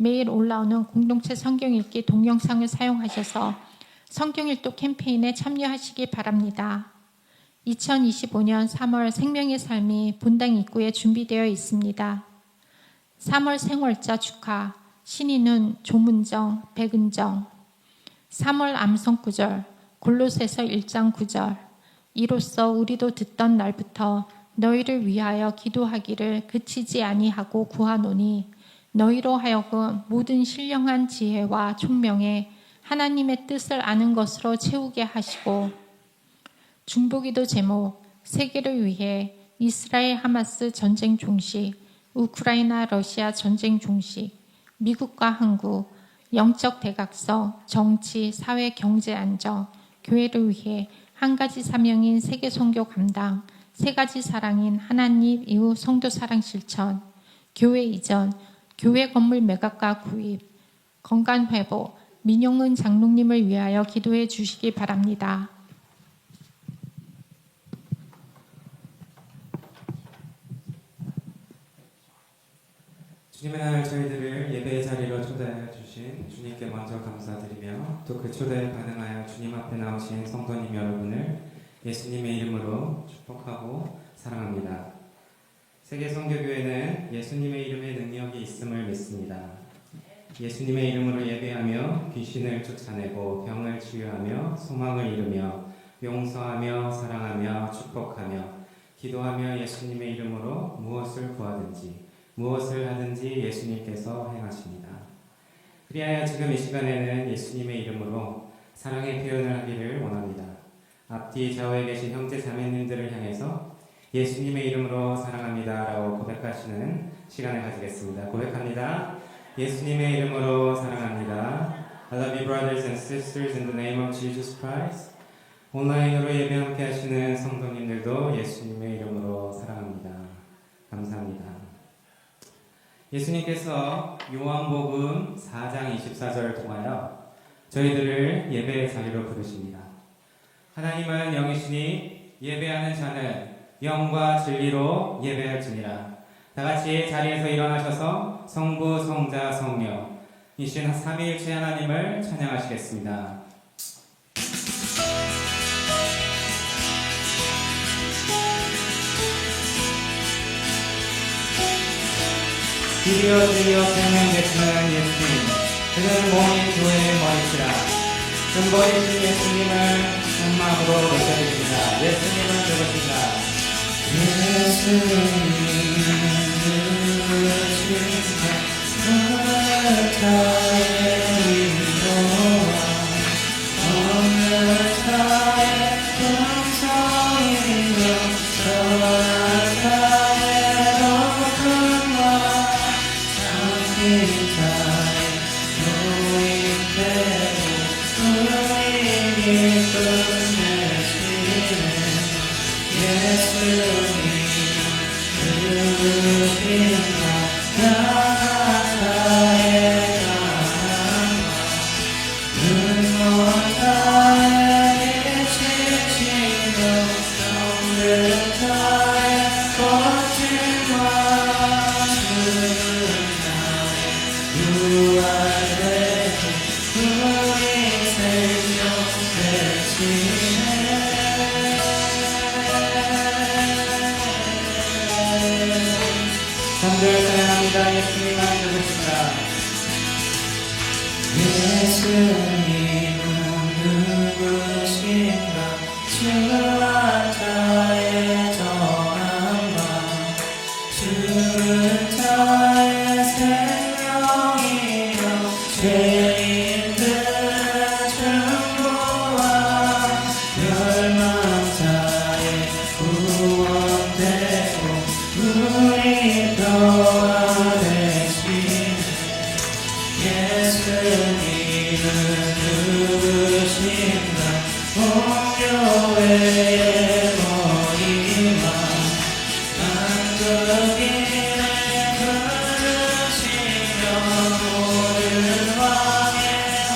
매일 올라오는 공동체 성경 읽기 동영상을 사용하셔서 성경 일독 캠페인에 참여하시기 바랍니다. 2025년 3월 생명의 삶이 본당 입구에 준비되어 있습니다. 3월 생월자 축하, 신인은 조문정, 백은정. 3월 암송구절, 골로새서 1장 9절. 이로써 우리도 듣던 날부터 너희를 위하여 기도하기를 그치지 아니하고 구하노니 너희로 하여금 모든 신령한 지혜와 총명에 하나님의 뜻을 아는 것으로 채우게 하시고. 중보기도 제목, 세계를 위해 이스라엘 하마스 전쟁 종식, 우크라이나 러시아 전쟁 종식, 미국과 한국, 영적 대각성, 정치, 사회, 경제 안정, 교회를 위해 한 가지 사명인 세계 선교 감당, 세 가지 사랑인 하나님, 이웃, 성도 사랑 실천, 교회 이전, 교회 건물 매각과 구입, 건강 회복, 민용은 장로님을 위하여 기도해 주시기 바랍니다. 주님의 날 저희들을 예배의 자리로 초대하여 주신 주님께 먼저 감사드리며 또 그 초대에 반응하여 주님 앞에 나오신 성도님 여러분을 예수님의 이름으로 축복하고 사랑합니다. 세계선교교회는 예수님의 이름에 능력이 있음을 믿습니다. 예수님의 이름으로 예배하며 귀신을 쫓아내고 병을 치유하며 소망을 이루며 용서하며 사랑하며 축복하며 기도하며 예수님의 이름으로 무엇을 구하든지 무엇을 하든지 예수님께서 행하십니다. 그리하여 지금 이 시간에는 예수님의 이름으로 사랑의 표현을 하기를 원합니다. 앞뒤 좌우에 계신 형제 자매님들을 향해서 예수님의 이름으로 사랑합니다 라고 고백하시는 시간을 가지겠습니다. 고백합니다. 예수님의 이름으로 사랑합니다. I love you brothers and sisters in the name of Jesus Christ. 온라인으로 예배 함께 하시는 성도님들도 예수님의 이름으로 사랑합니다. 감사합니다. 예수님께서 요한복음 4장 24절을 통하여 저희들을 예배의 자리로 부르십니다. 하나님은 영이시니 예배하는 자는 영과 진리로 예배할지니라. 다같이 자리에서 일어나셔서 성부, 성자, 성령 이신 삼위일체 하나님을 찬양하시겠습니다. 길이여 진리여 생명 되시는 예수님, 그는 몸인 교회의 머리시라. 근본이신 예수님을 한 마음으로 외쳐드립니다. 예수님은 누구신가? 예수님은 누구신가? 오늘타의 인도와 오늘타의 동성이며 오늘타의 높음과 상기자의 노인되고 우리 끝내시는 예수님 누구신가? 나타의 나라와 눈먼다의 지치고 정들다의 거짓말 부활되고 우리 생명 되시네. 삼절 찬양합니다. 예수님은 누구신가? 예수님은 누구신가? 주와 자의 정함과 주는 자의 생명이요 죄인들의 중보와 멸망자의 구원되고 우리 도와내시네. 예수님은 누구신가? 온교회의 머리와 만국인의 그르시며 모든 왕의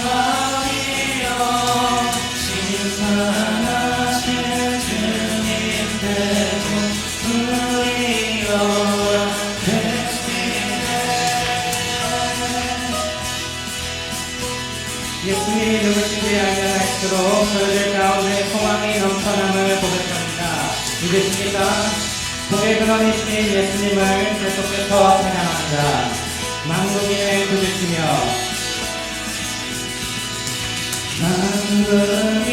왕이여 심판하실 주님 되고 우리와 되시네. 예수님이 누구신지 알면 알수록 저희들 가운데 소망이 넘쳐남을 고백합니다. 믿으십니까? 복의 근원이신 예수님을 계속해서 찬양합니다. 만국인을 부르시며 만국인을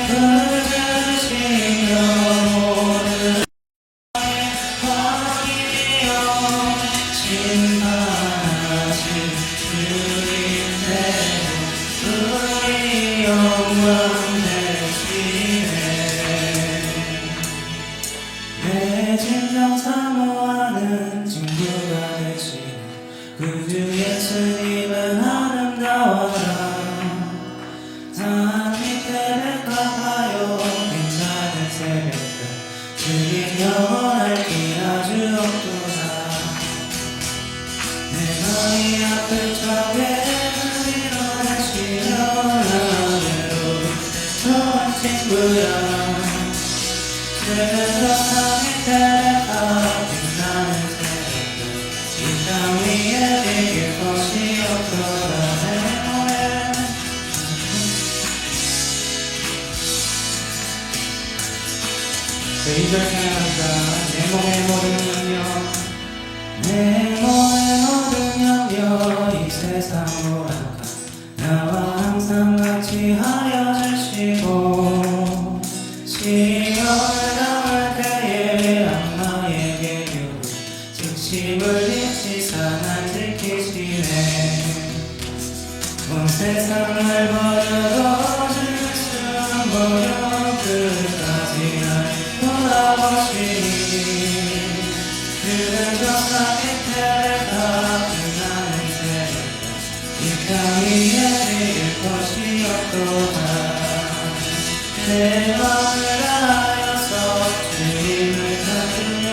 부르시며 모든 왕이여 심판하신 주님의 우리 영광 되시네. 내 진정 사모하는 친구가 되시네. 구주 예수님은 아름다워라. 하나님 때를 빛나는 새벽별 주님 영원할 길아주 없구나. 내 머리 아플 적에 일어나시려 나로 좋은 친구야. 주는 하나님 때를 빛나는 새벽별 이 땅 위에 이길 것이 없구나. 네, 2절 찬양합니다. 내 몸의 모든 염려 내 몸의 모든 염려 이 세상 오락한 나와 항상 같이 하여 주시고 시험을 당할 때에 악마에게 교훈 즉시 물리치사 날 지키시네. 온 세상을 버려도 주는 수는 버려 끝까지 날 돌아보시니 그는 정상의 태가 빛나는 새벽 이 땅 위에 이길 것이 없도다. 내 마음을 다하여서 주님을 찾으려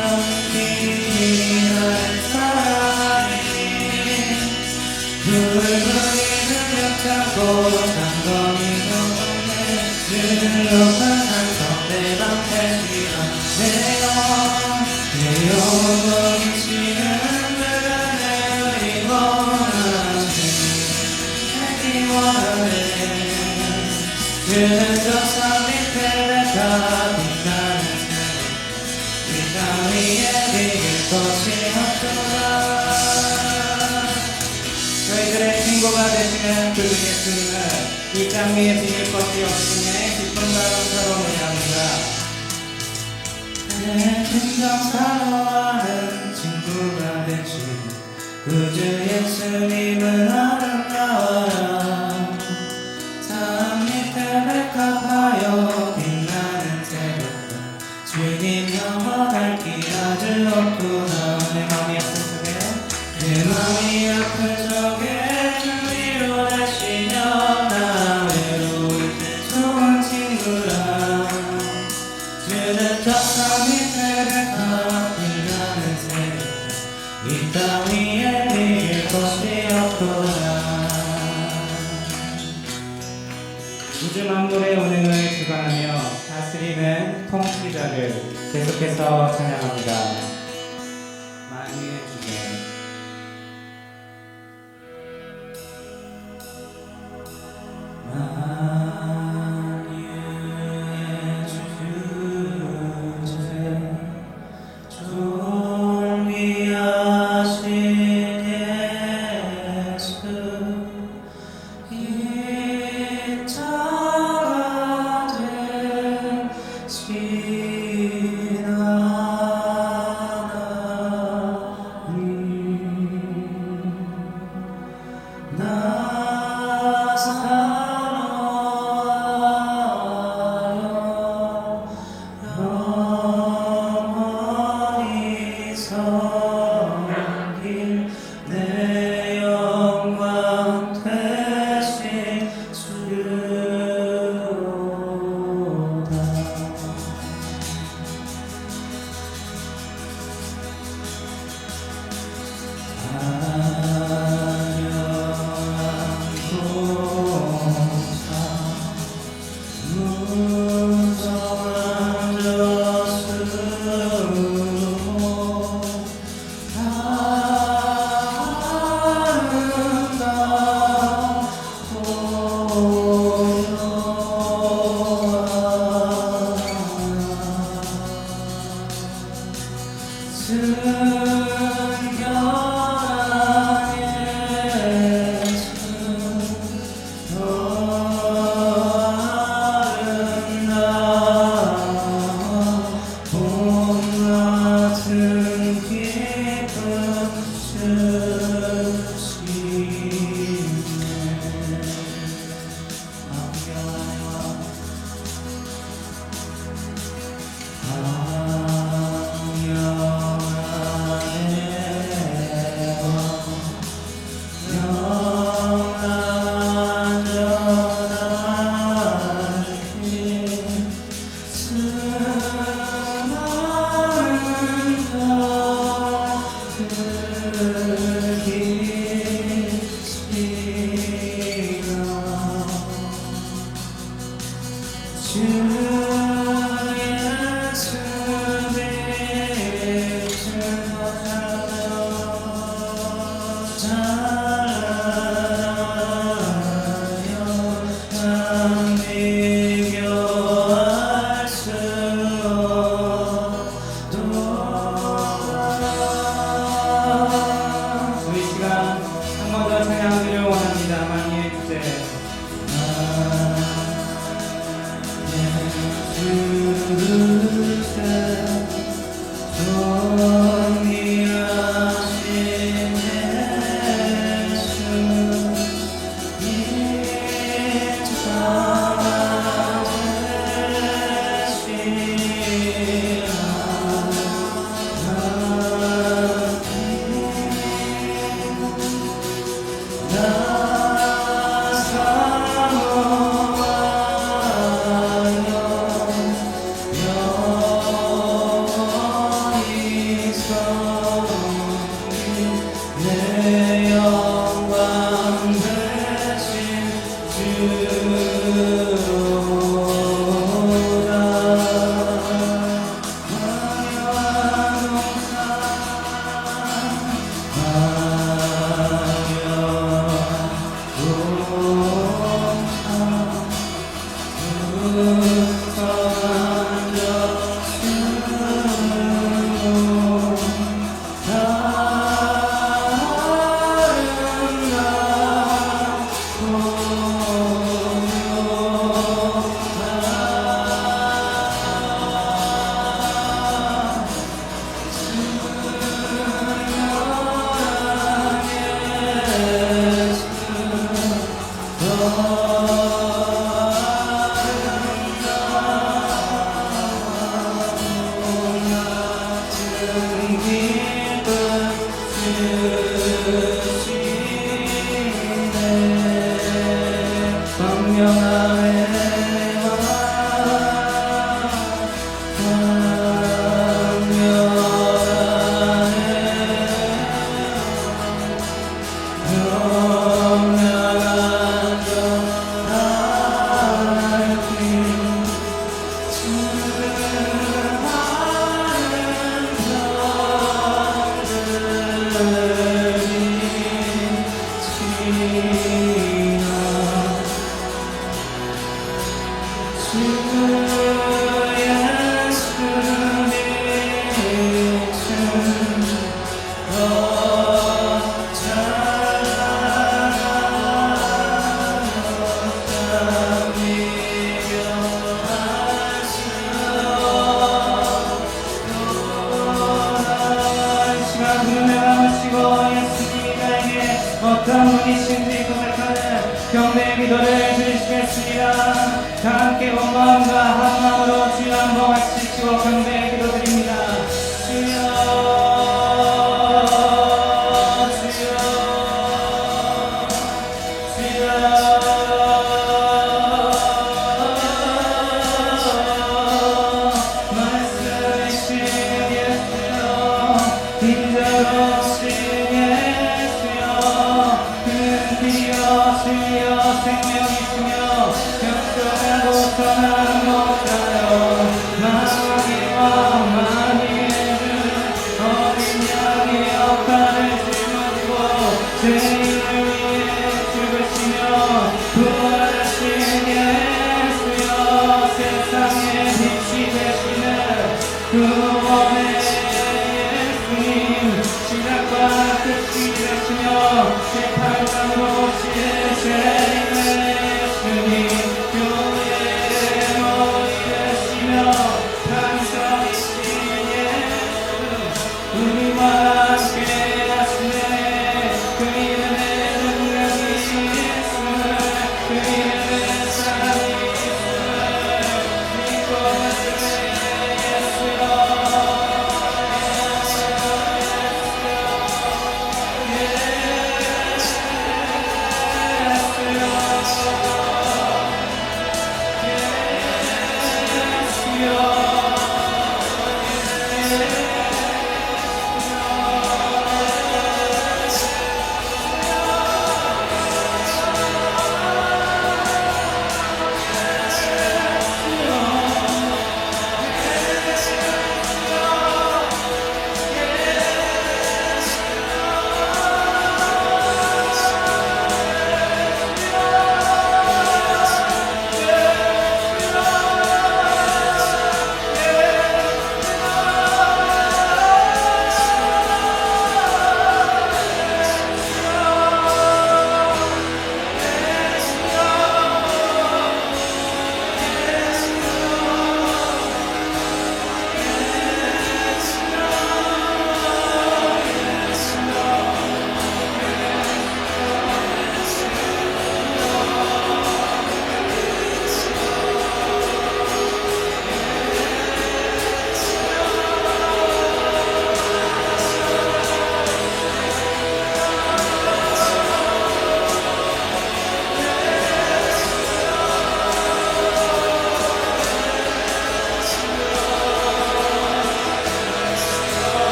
힘이 나를 사랑하니 눈을 그리는 력 잡고 장검이 덮네. 그는 높은 산성 내 방패시라 내 영혼 거기시는 그를 원하네. 내기 원하네. 그는 적상 밑에 가 빛나는 새벽 이 땅 위에 이길 것이 없도다. 저희들의 친구가 되시는 그 예수님은 이 땅 위에 비길 것이 없으니 기쁨과 감사로 노래합니다. 내 진정 사랑하는 친구가 되신 구주 예수님은 아름다워라. 산 밑에 백합하여 빛나는 새벽별 주님 영원할 길 아주 없구나. 내 맘이 아플 적에 내 맘이 아플 적에 주 위로하시며 나 외로울 때 좋은 친구라. 주는 적상 밑에 백합 빛나는 새벽 이 땅 위에 이길 것이 없구나. 우주 만물의 운행을 주관하며 다스리는 통치자를 계속해서 찬양합니다. 만유의 주제 만유의 주제 존귀하신 예수 입자가 되시나 어떤 분이신지 고백하는 경배의 기도를 드리시겠습니다. 다 함께 온 마음과 한 마음으로 주여 한번 외치시고 경배의 기도 드립니다. 주여 주여 주여 말씀이신 예수여 인자로우신 주여 생명이시며 영원하고 전하는 목자여 마귀와 마귀의 어린 양의 역할을 짊어지고 죄인을 위해 죽으시며 부활하신 예수여 세상의 빛이 되시는 구원의 예수님 시작과 끝이 되시며 재판관으로 오신 죄인의 예수님 교회의 머리 되시며 반성이신 예수 우리와 함께 하시네 그 이름의 능력이 있음을 그 이름의 사랑이 있음을 믿고 말씀의 예수여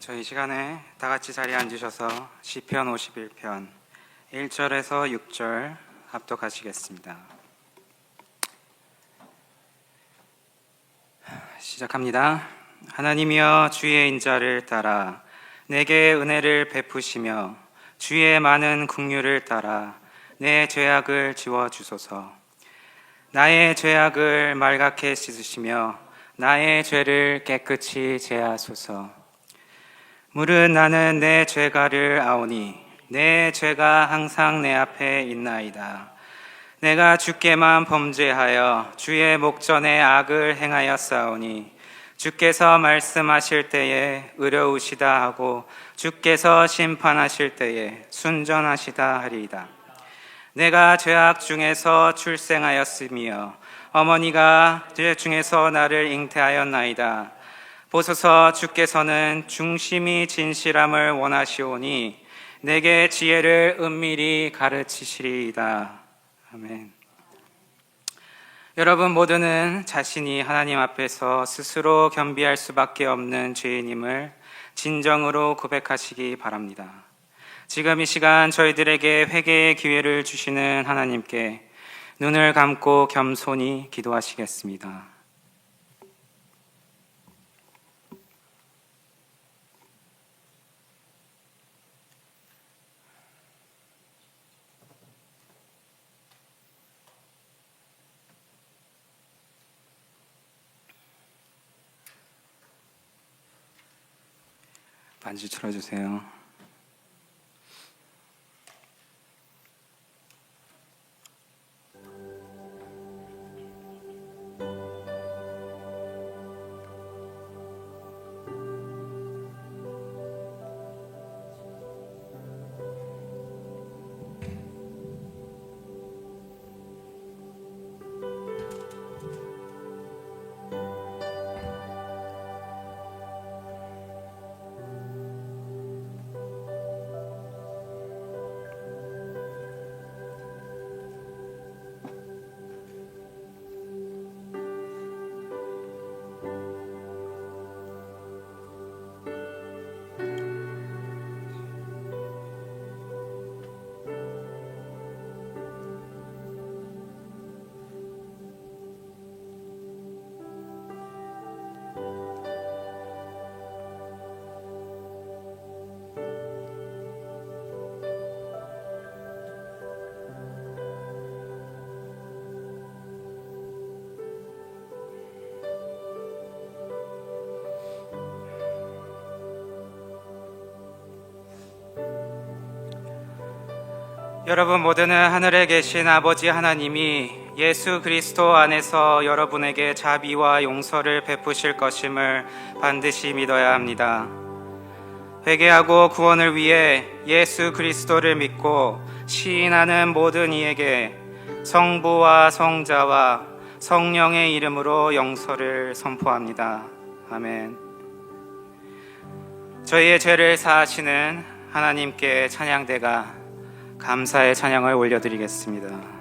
저희 시간에 다 같이 자리에 앉으셔서 시편 51편 1절에서 6절 합독하시겠습니다. 시작합니다. 하나님이여 주의 인자를 따라 내게 은혜를 베푸시며 주의 많은 긍휼을 따라 내 죄악을 지워주소서. 나의 죄악을 말갛게 씻으시며 나의 죄를 깨끗이 제하소서. 물은 나는 내 죄가를 아오니 내 죄가 항상 내 앞에 있나이다. 내가 주께만 범죄하여 주의 목전에 악을 행하였사오니 주께서 말씀하실 때에 의로우시다 하고 주께서 심판하실 때에 순전하시다 하리이다. 내가 죄악 중에서 출생하였으며 어머니가 죄 중에서 나를 잉태하였나이다. 보소서 주께서는 중심이 진실함을 원하시오니 내게 지혜를 은밀히 가르치시리이다. 아멘. 여러분 모두는 자신이 하나님 앞에서 스스로 겸비할 수밖에 없는 죄인임을 진정으로 고백하시기 바랍니다. 지금 이 시간 저희들에게 회개의 기회를 주시는 하나님께 눈을 감고 겸손히 기도하시겠습니다. 반지 틀어주세요. 여러분 모두는 하늘에 계신 아버지 하나님이 예수 그리스도 안에서 여러분에게 자비와 용서를 베푸실 것임을 반드시 믿어야 합니다. 회개하고 구원을 위해 예수 그리스도를 믿고 시인하는 모든 이에게 성부와 성자와 성령의 이름으로 용서를 선포합니다. 아멘. 저희의 죄를 사하시는 하나님께 찬양대가 감사의 찬양을 올려드리겠습니다.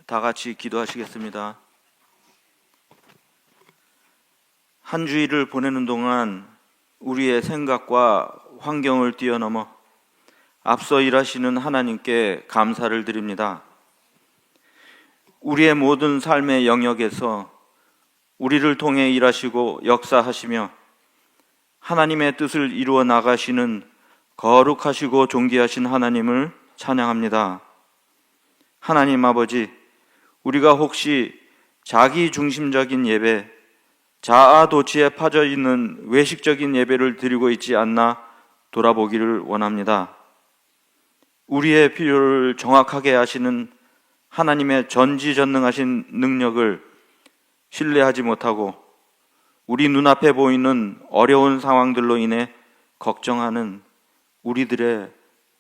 다 같이 기도하시겠습니다. 한 주일을 보내는 동안 우리의 생각과 환경을 뛰어넘어 앞서 일하시는 하나님께 감사를 드립니다. 우리의 모든 삶의 영역에서 우리를 통해 일하시고 역사하시며 하나님의 뜻을 이루어 나가시는 거룩하시고 존귀하신 하나님을 찬양합니다. 하나님 아버지, 우리가 혹시 자기 중심적인 예배, 자아도취에 빠져 있는 외식적인 예배를 드리고 있지 않나 돌아보기를 원합니다. 우리의 필요를 정확하게 아시는 하나님의 전지전능하신 능력을 신뢰하지 못하고 우리 눈앞에 보이는 어려운 상황들로 인해 걱정하는 우리들의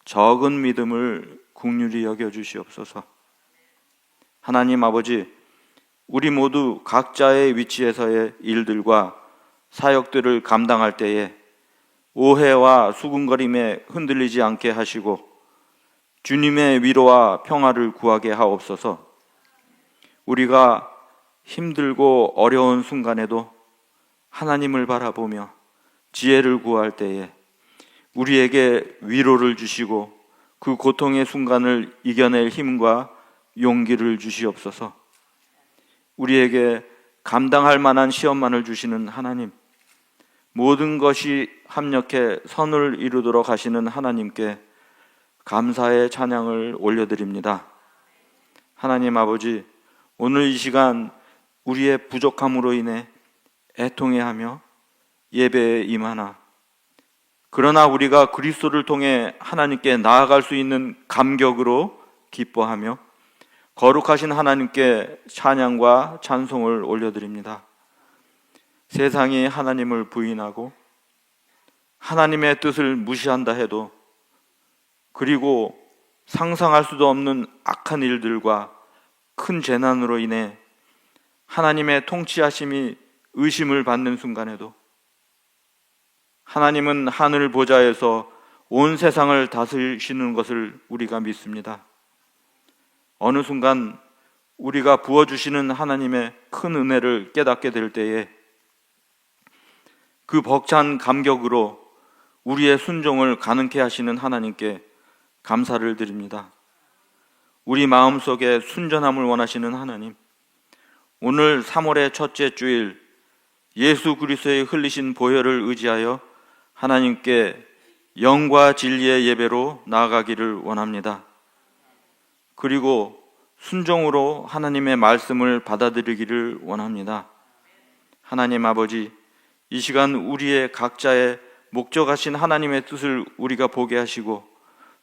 적은 믿음을 긍휼히 여겨주시옵소서. 하나님 아버지, 우리 모두 각자의 위치에서의 일들과 사역들을 감당할 때에 오해와 수군거림에 흔들리지 않게 하시고 주님의 위로와 평화를 구하게 하옵소서. 우리가 힘들고 어려운 순간에도 하나님을 바라보며 지혜를 구할 때에 우리에게 위로를 주시고 그 고통의 순간을 이겨낼 힘과 용기를 주시옵소서. 우리에게 감당할 만한 시험만을 주시는 하나님, 모든 것이 합력해 선을 이루도록 하시는 하나님께 감사의 찬양을 올려드립니다. 하나님 아버지, 오늘 이 시간 우리의 부족함으로 인해 애통해하며 예배에 임하나, 그러나 우리가 그리스도를 통해 하나님께 나아갈 수 있는 감격으로 기뻐하며 거룩하신 하나님께 찬양과 찬송을 올려드립니다. 세상이 하나님을 부인하고 하나님의 뜻을 무시한다 해도, 그리고 상상할 수도 없는 악한 일들과 큰 재난으로 인해 하나님의 통치하심이 의심을 받는 순간에도 하나님은 하늘 보좌에서 온 세상을 다스리시는 것을 우리가 믿습니다. 어느 순간 우리가 부어주시는 하나님의 큰 은혜를 깨닫게 될 때에 그 벅찬 감격으로 우리의 순종을 가능케 하시는 하나님께 감사를 드립니다. 우리 마음속에 순전함을 원하시는 하나님, 오늘 3월의 첫째 주일 예수 그리스도의 흘리신 보혈을 의지하여 하나님께 영과 진리의 예배로 나아가기를 원합니다. 그리고 순종으로 하나님의 말씀을 받아들이기를 원합니다. 하나님 아버지, 이 시간 우리의 각자의 목적하신 하나님의 뜻을 우리가 보게 하시고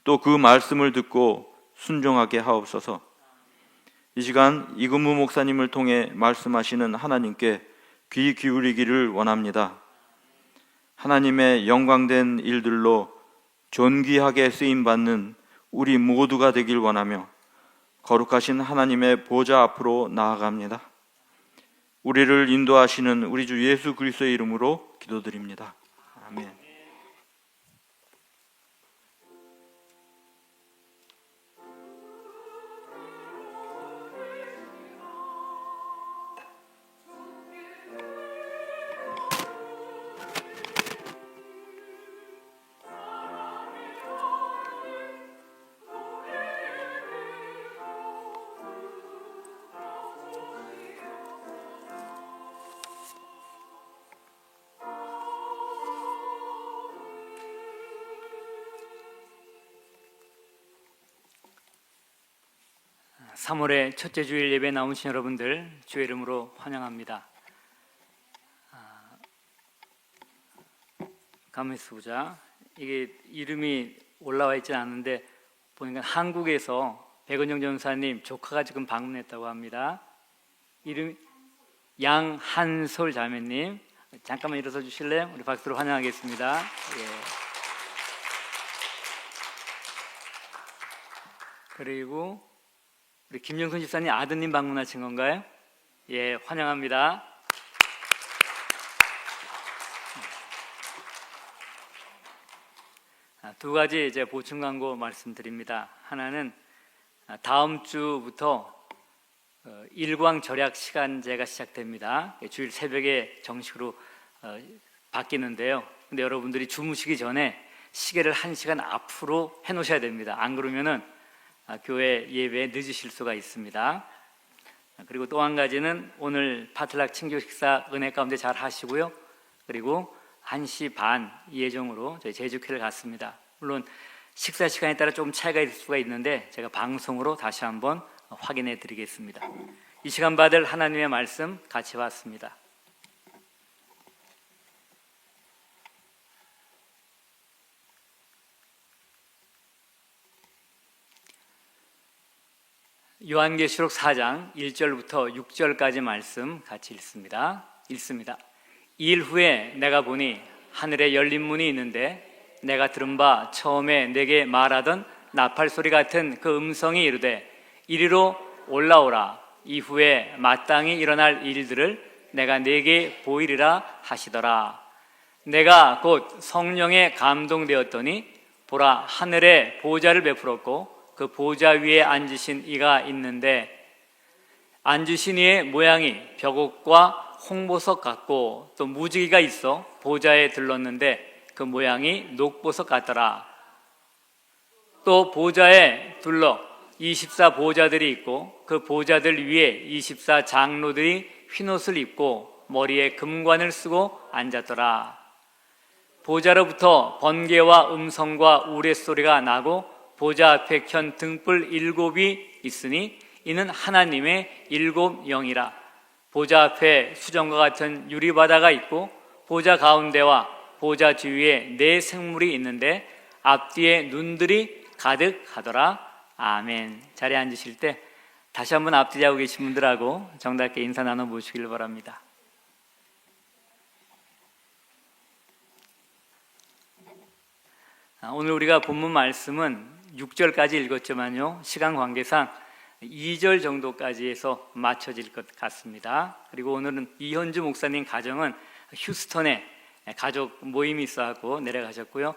또 그 말씀을 듣고 순종하게 하옵소서. 이 시간 이근무 목사님을 통해 말씀하시는 하나님께 귀 기울이기를 원합니다. 하나님의 영광된 일들로 존귀하게 쓰임받는 우리 모두가 되길 원하며 거룩하신 하나님의 보좌 앞으로 나아갑니다. 우리를 인도하시는 우리 주 예수 그리스도의 이름으로 기도드립니다. 아멘. 삼 3월의 첫째 주일 예배 나오신 여러분들 주의 이름으로 환영합니다. 가만있어 보자. 이게 이름이 올라와 있지 않은데 보니까 한국에서 백은영 전사님 조카가 지금 방문했다고 합니다. 이름이 양한솔 자매님, 잠깐만 일어서 주실래요? 우리 박수로 환영하겠습니다. 예. 그리고 우리 김영선 집사님 아드님 방문하신 건가요? 예, 환영합니다. 두 가지 이제 보충 광고 말씀드립니다. 하나는 다음 주부터 일광 절약 시간제가 시작됩니다. 주일 새벽에 정식으로 바뀌는데요. 근데 여러분들이 주무시기 전에 시계를 1시간 앞으로 해놓으셔야 됩니다. 안 그러면은 교회 예배에 늦으실 수가 있습니다. 그리고 또 한 가지는 오늘 파틀락 친교 식사 은혜 가운데 잘 하시고요. 그리고 1시 반 예정으로 저희 제주교회를 갔습니다. 물론 식사 시간에 따라 좀 차이가 있을 수가 있는데 제가 방송으로 다시 한번 확인해 드리겠습니다. 이 시간 받을 하나님의 말씀 같이 봤습니다. 요한계시록 4장 1절부터 6절까지 말씀 같이 읽습니다. 이일 후에 내가 보니 하늘에 열린 문이 있는데 내가 들은 바 처음에 내게 말하던 나팔 소리 같은 그 음성이 이르되 이리로 올라오라. 이후에 마땅히 일어날 일들을 내가 네게 보이리라 하시더라. 내가 곧 성령에 감동되었더니 보라, 하늘에 보좌를 베풀었고 그 보좌 위에 앉으신 이가 있는데 앉으신 이의 모양이 벽옥과 홍보석 같고 또 무지개가 있어 보좌에 들렀는데 그 모양이 녹보석 같더라. 또 보좌에 둘러 24 보좌들이 있고 그 보좌들 위에 24 장로들이 흰옷을 입고 머리에 금관을 쓰고 앉았더라. 보좌로부터 번개와 음성과 우레소리가 나고 보좌 앞에 켠 등불 7이 있으니 이는 하나님의 7 영이라. 보좌 앞에 수정과 같은 유리바다가 있고 보좌 가운데와 보좌 주위에 4 생물이 있는데 앞뒤에 눈들이 가득하더라. 아멘. 자리에 앉으실 때 다시 한번 앞뒤 자고 계신 분들하고 정답게 인사 나눠보시길 바랍니다. 오늘 우리가 본문 말씀은 6절까지 읽었지만요, 시간 관계상 2절 정도까지 해서 맞춰질 것 같습니다. 그리고 오늘은 이현주 목사님 가정은 휴스턴에 가족 모임이 있어서 내려가셨고요.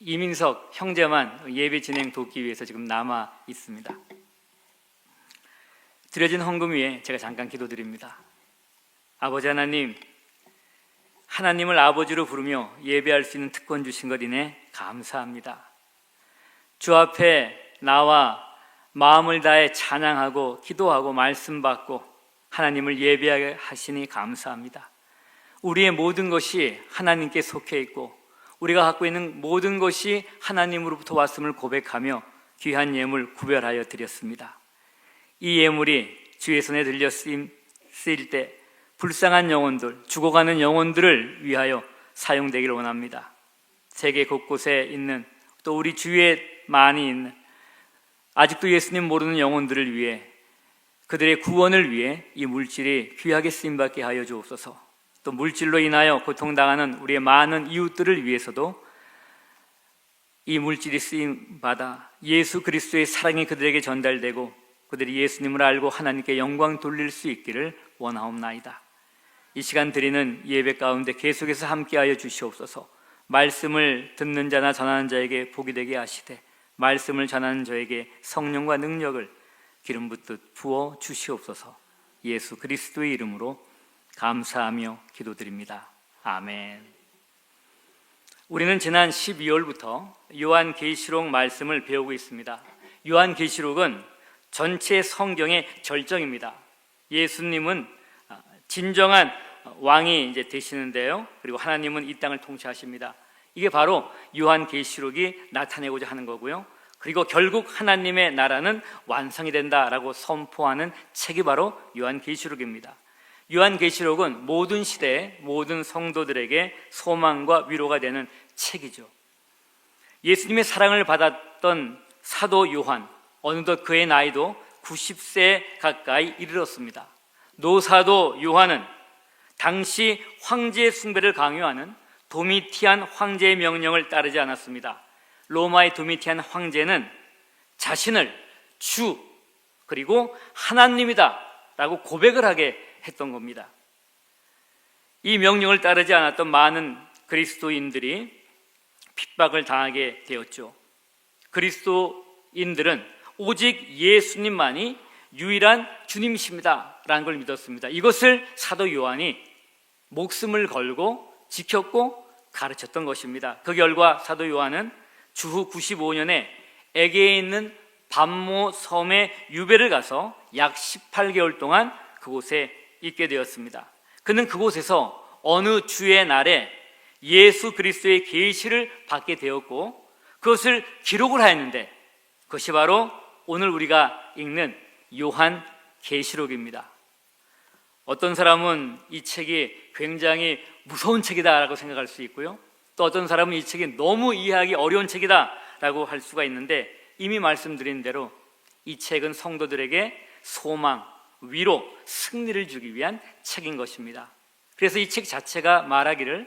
이민석 형제만 예배 진행 돕기 위해서 지금 남아 있습니다. 드려진 헌금 위에 제가 잠깐 기도드립니다. 아버지 하나님, 하나님을 아버지로 부르며 예배할 수 있는 특권 주신 것 이내 감사합니다. 주 앞에 나와 마음을 다해 찬양하고 기도하고 말씀 받고 하나님을 예배하게 하시니 감사합니다. 우리의 모든 것이 하나님께 속해 있고 우리가 갖고 있는 모든 것이 하나님으로부터 왔음을 고백하며 귀한 예물 구별하여 드렸습니다. 이 예물이 주의 손에 들려 쓰일 때 불쌍한 영혼들, 죽어가는 영혼들을 위하여 사용되기를 원합니다. 세계 곳곳에 있는 또 우리 주위에 많이 있는 아직도 예수님 모르는 영혼들을 위해 그들의 구원을 위해 이 물질이 귀하게 쓰임받게 하여 주옵소서. 또 물질로 인하여 고통당하는 우리의 많은 이웃들을 위해서도 이 물질이 쓰임받아 예수 그리스도의 사랑이 그들에게 전달되고 그들이 예수님을 알고 하나님께 영광 돌릴 수 있기를 원하옵나이다. 이 시간 드리는 예배 가운데 계속해서 함께하여 주시옵소서. 말씀을 듣는 자나 전하는 자에게 복이 되게 하시되 말씀을 전하는 저에게 성령과 능력을 기름 붓듯 부어 주시옵소서. 예수 그리스도의 이름으로 감사하며 기도드립니다. 아멘. 우리는 지난 12월부터 요한계시록 말씀을 배우고 있습니다. 요한계시록은 전체 성경의 절정입니다. 예수님은 진정한 왕이 이제 되시는데요. 그리고 하나님은 이 땅을 통치하십니다. 이게 바로 요한계시록이 나타내고자 하는 거고요. 그리고 결국 하나님의 나라는 완성이 된다라고 선포하는 책이 바로 요한계시록입니다. 요한계시록은 모든 시대의 모든 성도들에게 소망과 위로가 되는 책이죠. 예수님의 사랑을 받았던 사도 요한, 어느덧 그의 나이도 90세에 가까이 이르렀습니다. 노사도 요한은 당시 황제 숭배를 강요하는 도미티안 황제의 명령을 따르지 않았습니다. 로마의 도미티안 황제는 자신을 주 그리고 하나님이다 라고 고백을 하게 했던 겁니다. 이 명령을 따르지 않았던 많은 그리스도인들이 핍박을 당하게 되었죠. 그리스도인들은 오직 예수님만이 유일한 주님이십니다 라는 걸 믿었습니다. 이것을 사도 요한이 목숨을 걸고 지켰고 가르쳤던 것입니다. 그 결과 사도 요한은 주후 95년에 에게에 있는 밤모 섬에 유배를 가서 약 18개월 동안 그곳에 있게 되었습니다. 그는 그곳에서 어느 주의 날에 예수 그리스도의 계시를 받게 되었고 그것을 기록을 하였는데 그것이 바로 오늘 우리가 읽는 요한 계시록입니다. 어떤 사람은 이 책이 굉장히 무서운 책이다라고 생각할 수 있고요. 또 어떤 사람은 이 책이 너무 이해하기 어려운 책이다라고 할 수가 있는데 이미 말씀드린 대로 이 책은 성도들에게 소망, 위로, 승리를 주기 위한 책인 것입니다. 그래서 이 책 자체가 말하기를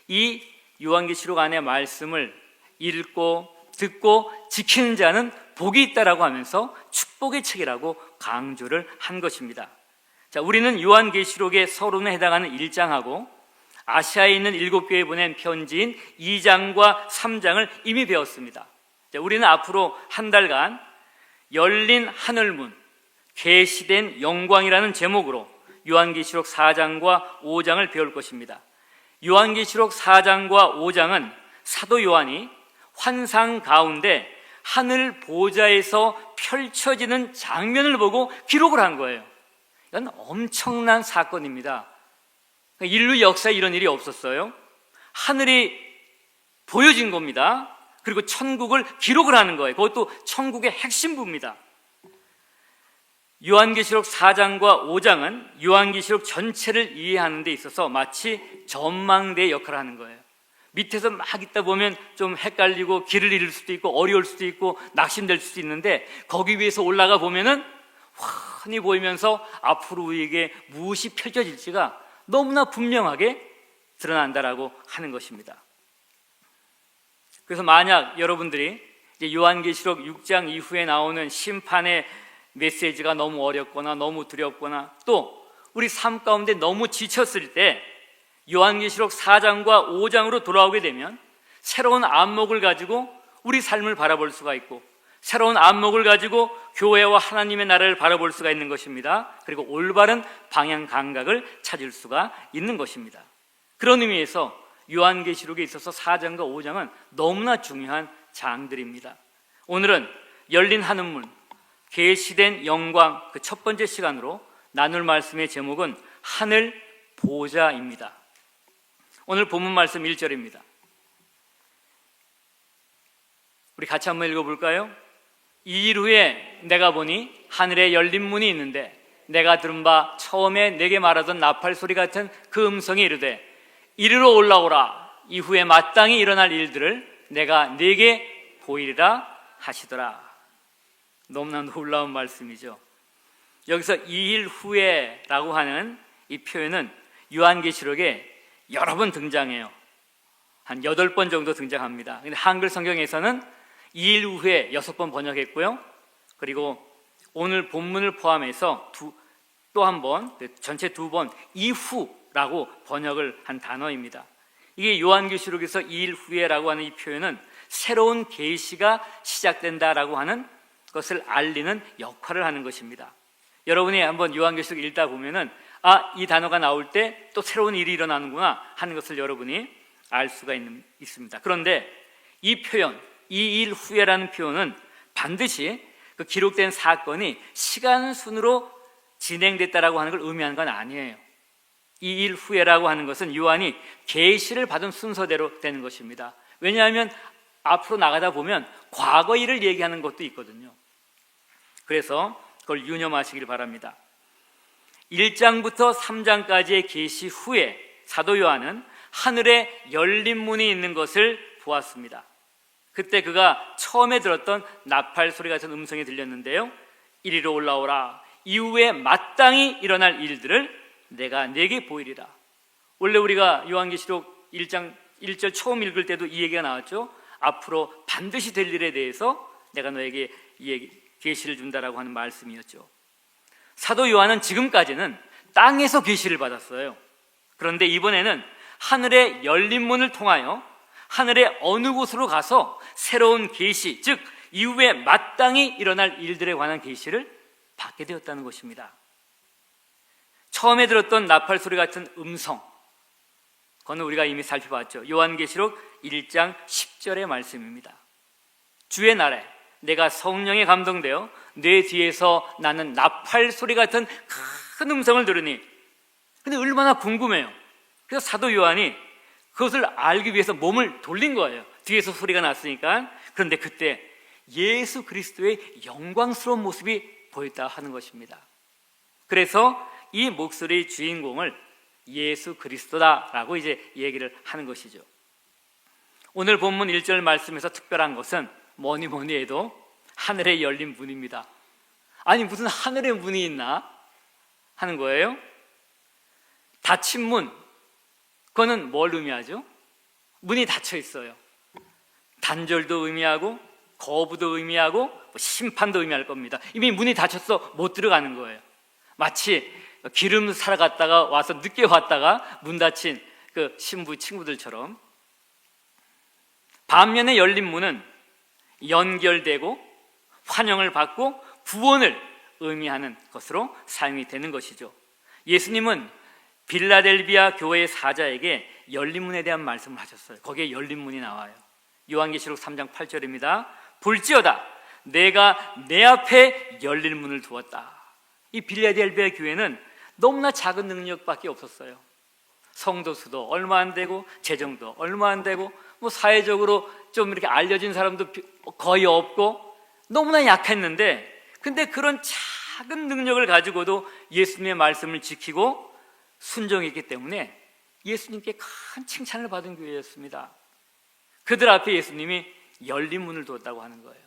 이 요한계시록 안의 말씀을 읽고 듣고 지키는 자는 복이 있다라고 하면서 축복의 책이라고 강조를 한 것입니다. 자, 우리는 요한계시록의 서론에 해당하는 1장하고 아시아에 있는 7교회에 보낸 편지인 2장과 3장을 이미 배웠습니다. 자, 우리는 앞으로 한 달간 열린 하늘문, 계시된 영광이라는 제목으로 요한계시록 4장과 5장을 배울 것입니다. 요한계시록 4장과 5장은 사도 요한이 환상 가운데 하늘 보좌에서 펼쳐지는 장면을 보고 기록을 한 거예요. 이건 엄청난 사건입니다. 인류 역사에 이런 일이 없었어요. 하늘이 보여진 겁니다. 그리고 천국을 기록을 하는 거예요. 그것도 천국의 핵심부입니다. 요한계시록 4장과 5장은 요한계시록 전체를 이해하는 데 있어서 마치 전망대 역할을 하는 거예요. 밑에서 막 있다 보면 좀 헷갈리고 길을 잃을 수도 있고 어려울 수도 있고 낙심될 수도 있는데 거기 위에서 올라가 보면은 환히 보이면서 앞으로 우리에게 무엇이 펼쳐질지가 너무나 분명하게 드러난다라고 하는 것입니다. 그래서 만약 여러분들이 이제 요한계시록 6장 이후에 나오는 심판의 메시지가 너무 어렵거나 너무 두렵거나 또 우리 삶 가운데 너무 지쳤을 때 요한계시록 4장과 5장으로 돌아오게 되면 새로운 안목을 가지고 우리 삶을 바라볼 수가 있고 새로운 안목을 가지고 교회와 하나님의 나라를 바라볼 수가 있는 것입니다. 그리고 올바른 방향 감각을 찾을 수가 있는 것입니다. 그런 의미에서 요한계시록에 있어서 4장과 5장은 너무나 중요한 장들입니다. 오늘은 열린 하늘문, 계시된 영광 그 첫 번째 시간으로 나눌 말씀의 제목은 하늘 보좌입니다. 오늘 본문 말씀 1절입니다. 우리 같이 한번 읽어볼까요? 이 일 후에 내가 보니 하늘에 열린 문이 있는데 내가 들은 바 처음에 내게 말하던 나팔 소리 같은 그 음성이 이르되 이리로 올라오라. 이후에 마땅히 일어날 일들을 내가 네게 보이리라 하시더라. 너무나 놀라운 말씀이죠. 여기서 이 일 후에 라고 하는 이 표현은 요한계시록에 여러 번 등장해요. 한 8번 정도 등장합니다. 근데 한글 성경에서는 2일 후에 6번 번역했고요. 그리고 오늘 본문을 포함해서 또 한 번, 전체 2번 이후라고 번역을 한 단어입니다. 이게 요한계시록에서 2일 후에라고 하는 이 표현은 새로운 계시가 시작된다라고 하는 것을 알리는 역할을 하는 것입니다. 여러분이 한번 요한계시록 읽다 보면은 이 단어가 나올 때 또 새로운 일이 일어나는구나 하는 것을 여러분이 알 수가 있습니다. 그런데 이 표현, 이 일 후에라는 표현은 반드시 그 기록된 사건이 시간 순으로 진행됐다라고 하는 걸 의미하는 건 아니에요. 이 일 후에라고 하는 것은 요한이 계시를 받은 순서대로 되는 것입니다. 왜냐하면 앞으로 나가다 보면 과거 일을 얘기하는 것도 있거든요. 그래서 그걸 유념하시길 바랍니다. 1장부터 3장까지의 계시 후에 사도 요한은 하늘에 열린 문이 있는 것을 보았습니다. 그때 그가 처음에 들었던 나팔 소리 같은 음성이 들렸는데요. 이리로 올라오라. 이후에 마땅히 일어날 일들을 내가 네게 보이리라. 원래 우리가 요한계시록 1장 1절 처음 읽을 때도 이 얘기가 나왔죠. 앞으로 반드시 될 일에 대해서 내가 너에게 계시를 준다라고 하는 말씀이었죠. 사도 요한은 지금까지는 땅에서 계시를 받았어요. 그런데 이번에는 하늘의 열린 문을 통하여 하늘의 어느 곳으로 가서 새로운 계시, 즉 이후에 마땅히 일어날 일들에 관한 계시를 받게 되었다는 것입니다. 처음에 들었던 나팔 소리 같은 음성, 그건 우리가 이미 살펴봤죠. 요한계시록 1장 10절의 말씀입니다. 주의 날에 내가 성령에 감동되어 내 뒤에서 나는 나팔 소리 같은 큰 음성을 들으니, 근데 얼마나 궁금해요. 그래서 사도 요한이 그것을 알기 위해서 몸을 돌린 거예요. 뒤에서 소리가 났으니까. 그런데 그때 예수 그리스도의 영광스러운 모습이 보였다 하는 것입니다. 그래서 이 목소리의 주인공을 예수 그리스도다라고 이제 얘기를 하는 것이죠. 오늘 본문 1절 말씀에서 특별한 것은 뭐니 해도 하늘에 열린 문입니다. 아니 무슨 하늘에 문이 있나 하는 거예요. 닫힌 문, 그거는 뭘 의미하죠? 문이 닫혀 있어요. 단절도 의미하고 거부도 의미하고 심판도 의미할 겁니다. 이미 문이 닫혔어 못 들어가는 거예요. 마치 기름 사러 갔다가 와서 늦게 왔다가 문 닫힌 그 신부 친구들처럼. 반면에 열린 문은 연결되고 환영을 받고 구원을 의미하는 것으로 사용이 되는 것이죠. 예수님은 빌라델비아 교회의 사자에게 열린 문에 대한 말씀을 하셨어요. 거기에 열린 문이 나와요. 요한계시록 3장 8절입니다. 볼지어다 내가 내 앞에 열린 문을 두었다. 이 빌라델비아 교회는 너무나 작은 능력밖에 없었어요. 성도 수도 얼마 안 되고 재정도 얼마 안 되고 뭐 사회적으로 좀 이렇게 알려진 사람도 거의 없고 너무나 약했는데, 근데 그런 작은 능력을 가지고도 예수님의 말씀을 지키고 순종했기 때문에 예수님께 큰 칭찬을 받은 교회였습니다. 그들 앞에 예수님이 열린 문을 두었다고 하는 거예요.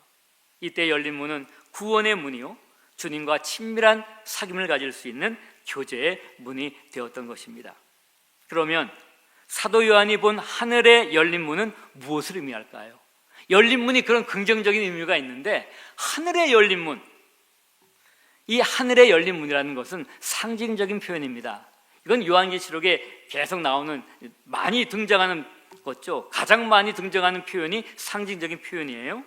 이때 열린 문은 구원의 문이요, 주님과 친밀한 사귐을 가질 수 있는 교제의 문이 되었던 것입니다. 그러면 사도 요한이 본 하늘의 열린 문은 무엇을 의미할까요? 열린 문이 그런 긍정적인 의미가 있는데 하늘의 열린 문, 이 하늘의 열린 문이라는 것은 상징적인 표현입니다. 이건 요한계시록에 계속 나오는, 많이 등장하는 거죠. 가장 많이 등장하는 표현이 상징적인 표현이에요.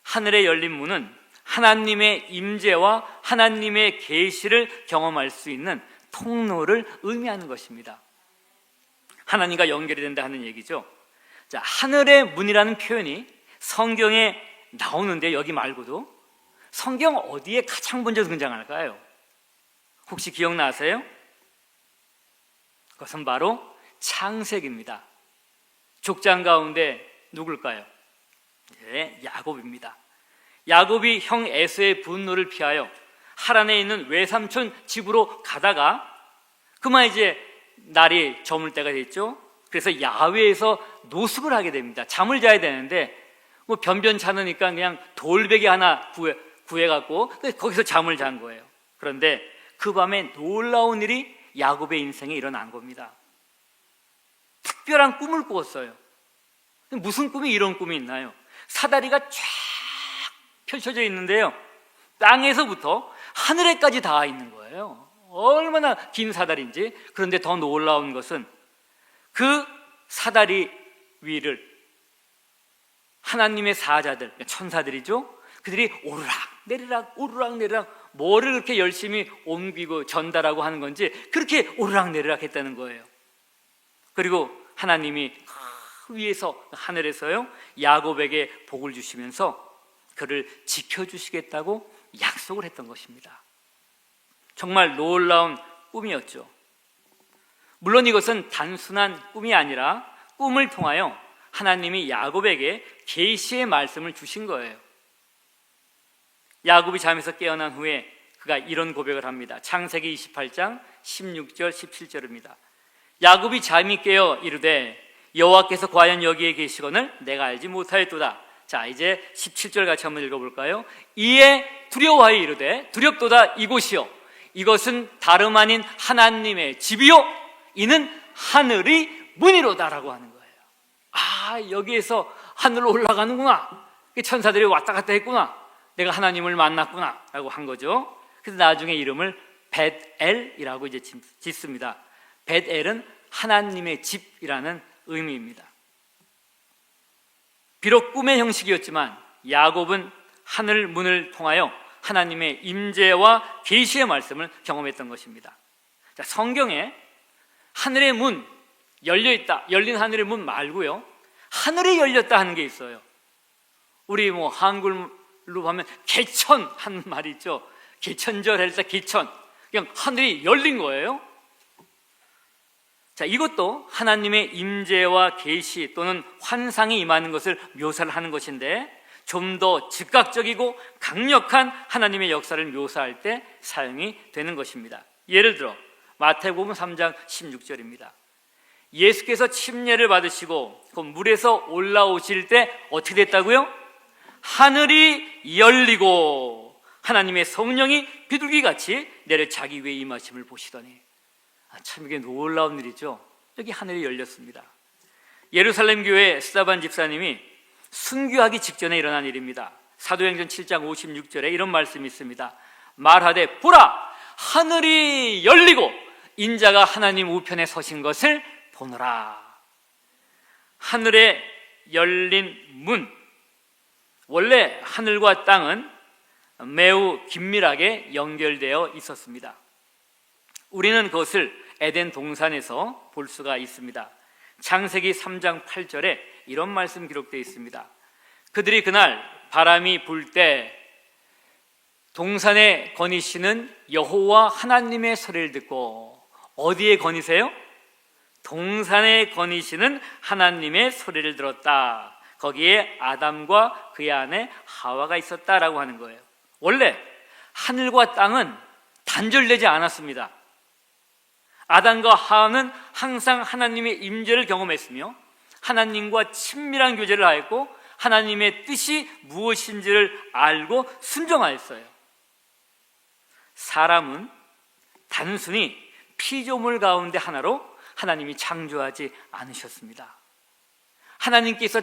하늘의 열린 문은 하나님의 임재와 하나님의 계시를 경험할 수 있는 통로를 의미하는 것입니다. 하나님과 연결이 된다 하는 얘기죠. 자, 하늘의 문이라는 표현이 성경에 나오는데 여기 말고도 성경 어디에 가장 먼저 등장할까요? 혹시 기억나세요? 그것은 바로 창세기입니다. 족장 가운데 누굴까요? 네, 야곱입니다. 야곱이 형 에서의 분노를 피하여 하란에 있는 외삼촌 집으로 가다가 그만 이제 날이 저물 때가 됐죠. 그래서 야외에서 노숙을 하게 됩니다. 잠을 자야 되는데 뭐 변변찮으니까 그냥 돌베개 하나 구해갖고 거기서 잠을 잔 거예요. 그런데 그 밤에 놀라운 일이 야곱의 인생에 일어난 겁니다. 특별한 꿈을 꾸었어요. 무슨 꿈이 이런 꿈이 있나요? 사다리가 쫙 펼쳐져 있는데요, 땅에서부터 하늘에까지 닿아 있는 거예요. 얼마나 긴 사다리인지. 그런데 더 놀라운 것은 그 사다리 위를 하나님의 사자들, 천사들이죠, 그들이 오르락 내리락 오르락 내리락 뭐를 그렇게 열심히 옮기고 전달하고 하는 건지 그렇게 오르락 내리락 했다는 거예요. 그리고 하나님이 위에서, 하늘에서요, 야곱에게 복을 주시면서 그를 지켜주시겠다고 약속을 했던 것입니다. 정말 놀라운 꿈이었죠. 물론 이것은 단순한 꿈이 아니라 꿈을 통하여 하나님이 야곱에게 계시의 말씀을 주신 거예요. 야곱이 잠에서 깨어난 후에 그가 이런 고백을 합니다. 창세기 28장 16절 17절입니다. 야곱이 잠이 깨어 이르되 여호와께서 과연 여기에 계시거늘 내가 알지 못하였도다. 자, 이제 17절 같이 한번 읽어볼까요? 이에 두려워하여 이르되 두렵도다 이곳이요 이것은 다름 아닌 하나님의 집이요 이는 하늘이 문이로다라고 하는 거예요. 아, 여기에서 하늘로 올라가는구나, 천사들이 왔다 갔다 했구나, 내가 하나님을 만났구나 라고 한 거죠. 그래서 나중에 이름을 벳엘이라고 이제 짓습니다. 벳엘은 하나님의 집이라는 의미입니다. 비록 꿈의 형식이었지만 야곱은 하늘 문을 통하여 하나님의 임재와 계시의 말씀을 경험했던 것입니다. 자, 성경에 하늘의 문 열려 있다, 열린 하늘의 문 말고요, 하늘이 열렸다 하는 게 있어요. 우리 한글로 보면 개천 하는 말이 있죠. 개천절 할 때 개천, 그냥 하늘이 열린 거예요. 자, 이것도 하나님의 임재와 계시 또는 환상이 임하는 것을 묘사를 하는 것인데, 좀 더 즉각적이고 강력한 하나님의 역사를 묘사할 때 사용이 되는 것입니다. 예를 들어 마태복음 3장 16절입니다. 예수께서 침례를 받으시고 그 물에서 올라오실 때 어떻게 됐다고요? 하늘이 열리고 하나님의 성령이 비둘기같이 내려 자기 위에 임하심을 보시더니, 참 이게 놀라운 일이죠. 여기 하늘이 열렸습니다. 예루살렘 교회 스다반 집사님이 순교하기 직전에 일어난 일입니다. 사도행전 7장 56절에 이런 말씀이 있습니다. 말하되 보라, 하늘이 열리고 인자가 하나님 우편에 서신 것을 보노라. 하늘에 열린 문, 원래 하늘과 땅은 매우 긴밀하게 연결되어 있었습니다. 우리는 그것을 에덴 동산에서 볼 수가 있습니다. 창세기 3장 8절에 이런 말씀 기록되어 있습니다. 그들이 그날 바람이 불 때 동산에 거니시는 여호와 하나님의 소리를 듣고, 어디에 거니세요? 동산에 거니시는 하나님의 소리를 들었다. 거기에 아담과 그의 아내 하와가 있었다라고 하는 거예요. 원래 하늘과 땅은 단절되지 않았습니다. 아담과 하와는 항상 하나님의 임재를 경험했으며 하나님과 친밀한 교제를 하였고 하나님의 뜻이 무엇인지를 알고 순종하였어요. 사람은 단순히 피조물 가운데 하나로 하나님이 창조하지 않으셨습니다. 하나님께서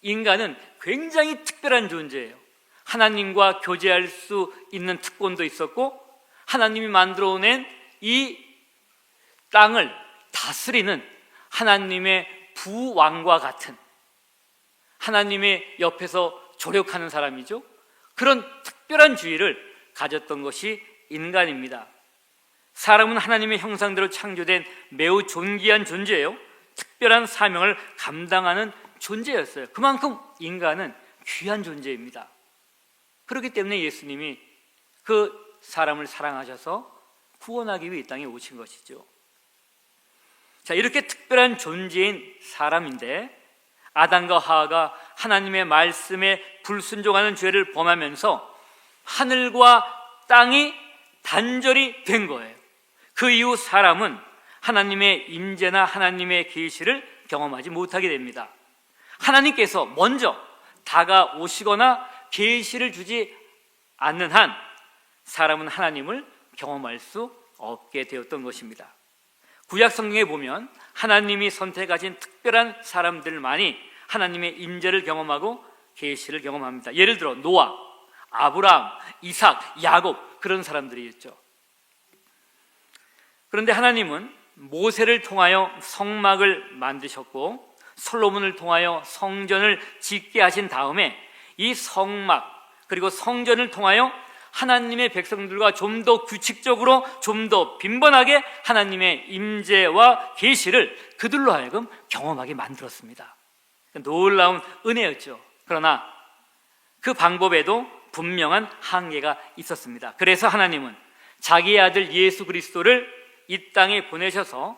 인간은 굉장히 특별한 존재예요. 하나님과 교제할 수 있는 특권도 있었고, 하나님이 만들어낸 이 땅을 다스리는 하나님의 부왕과 같은, 하나님의 옆에서 조력하는 사람이죠. 그런 특별한 지위를 가졌던 것이 인간입니다. 사람은 하나님의 형상대로 창조된 매우 존귀한 존재예요. 특별한 사명을 감당하는 존재였어요. 그만큼 인간은 귀한 존재입니다. 그렇기 때문에 예수님이 그 사람을 사랑하셔서 구원하기 위해 이 땅에 오신 것이죠. 자, 이렇게 특별한 존재인 사람인데 아담과 하와가 하나님의 말씀에 불순종하는 죄를 범하면서 하늘과 땅이 단절이 된 거예요. 그 이후 사람은 하나님의 임재나 하나님의 계시를 경험하지 못하게 됩니다. 하나님께서 먼저 다가오시거나 계시를 주지 않는 한 사람은 하나님을 경험할 수 없게 되었던 것입니다. 구약 성경에 보면 하나님이 선택하신 특별한 사람들만이 하나님의 임재를 경험하고 계시를 경험합니다. 예를 들어 노아, 아브라함, 이삭, 야곱, 그런 사람들이었죠. 그런데 하나님은 모세를 통하여 성막을 만드셨고 솔로몬을 통하여 성전을 짓게 하신 다음에 이 성막 그리고 성전을 통하여 하나님의 백성들과 좀 더 규칙적으로 좀 더 빈번하게 하나님의 임재와 계시를 그들로 하여금 경험하게 만들었습니다. 놀라운 은혜였죠. 그러나 그 방법에도 분명한 한계가 있었습니다. 그래서 하나님은 자기의 아들 예수 그리스도를 이 땅에 보내셔서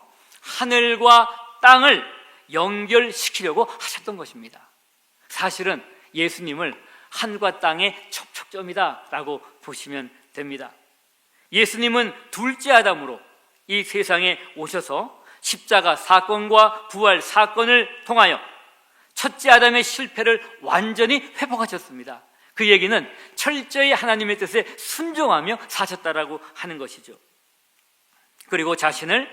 하늘과 땅을 연결시키려고 하셨던 것입니다. 사실은 예수님을 하늘과 땅의 접촉점이다 라고 보시면 됩니다. 예수님은 둘째 아담으로 이 세상에 오셔서 십자가 사건과 부활 사건을 통하여 첫째 아담의 실패를 완전히 회복하셨습니다. 그 얘기는 철저히 하나님의 뜻에 순종하며 사셨다라고 하는 것이죠. 그리고 자신을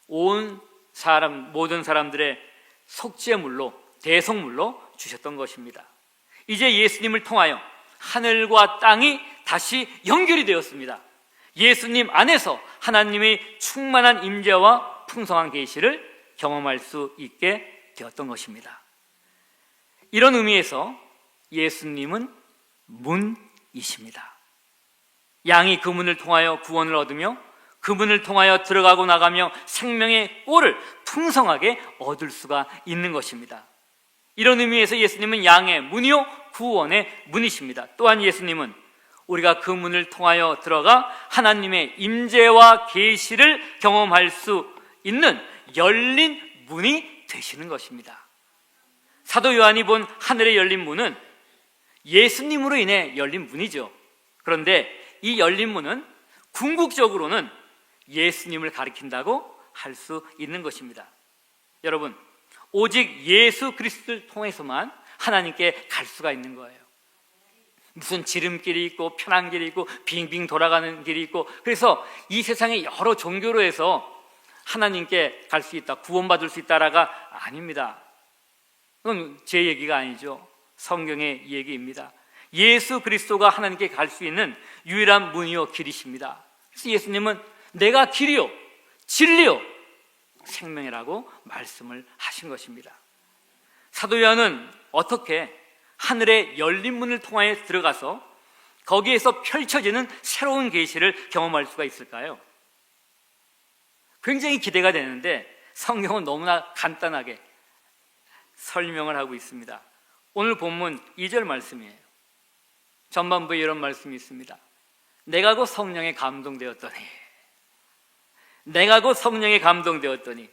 온 사람, 모든 사람들의 속죄물로, 대속물로 주셨던 것입니다. 이제 예수님을 통하여 하늘과 땅이 다시 연결이 되었습니다. 예수님 안에서 하나님의 충만한 임재와 풍성한 계시를 경험할 수 있게 되었던 것입니다. 이런 의미에서 예수님은 문이십니다. 양이 그 문을 통하여 구원을 얻으며 그 문을 통하여 들어가고 나가며 생명의 꼴을 풍성하게 얻을 수가 있는 것입니다. 이런 의미에서 예수님은 양의 문이요 구원의 문이십니다. 또한 예수님은 우리가 그 문을 통하여 들어가 하나님의 임재와 계시를 경험할 수 있는 열린 문이 되시는 것입니다. 사도 요한이 본 하늘의 열린 문은 예수님으로 인해 열린 문이죠. 그런데 이 열린 문은 궁극적으로는 예수님을 가리킨다고 할 수 있는 것입니다. 여러분, 오직 예수 그리스도를 통해서만 하나님께 갈 수가 있는 거예요. 무슨 지름길이 있고 편한 길이 있고 빙빙 돌아가는 길이 있고, 그래서 이 세상의 여러 종교로 해서 하나님께 갈 수 있다, 구원받을 수 있다라가 아닙니다. 그건 제 얘기가 아니죠. 성경의 얘기입니다. 예수 그리스도가 하나님께 갈 수 있는 유일한 문이요 길이십니다. 그래서 예수님은 내가 길이요 진리요 생명이라고 말씀을 하신 것입니다. 사도 요한은 어떻게 하늘의 열린 문을 통하여 들어가서 거기에서 펼쳐지는 새로운 계시를 경험할 수가 있을까요? 굉장히 기대가 되는데 성경은 너무나 간단하게 설명을 하고 있습니다. 오늘 본문 2절 말씀이에요. 전반부에 이런 말씀이 있습니다. 내가 곧 성령에 감동되었더니, 내가 곧 성령에 감동되었더니.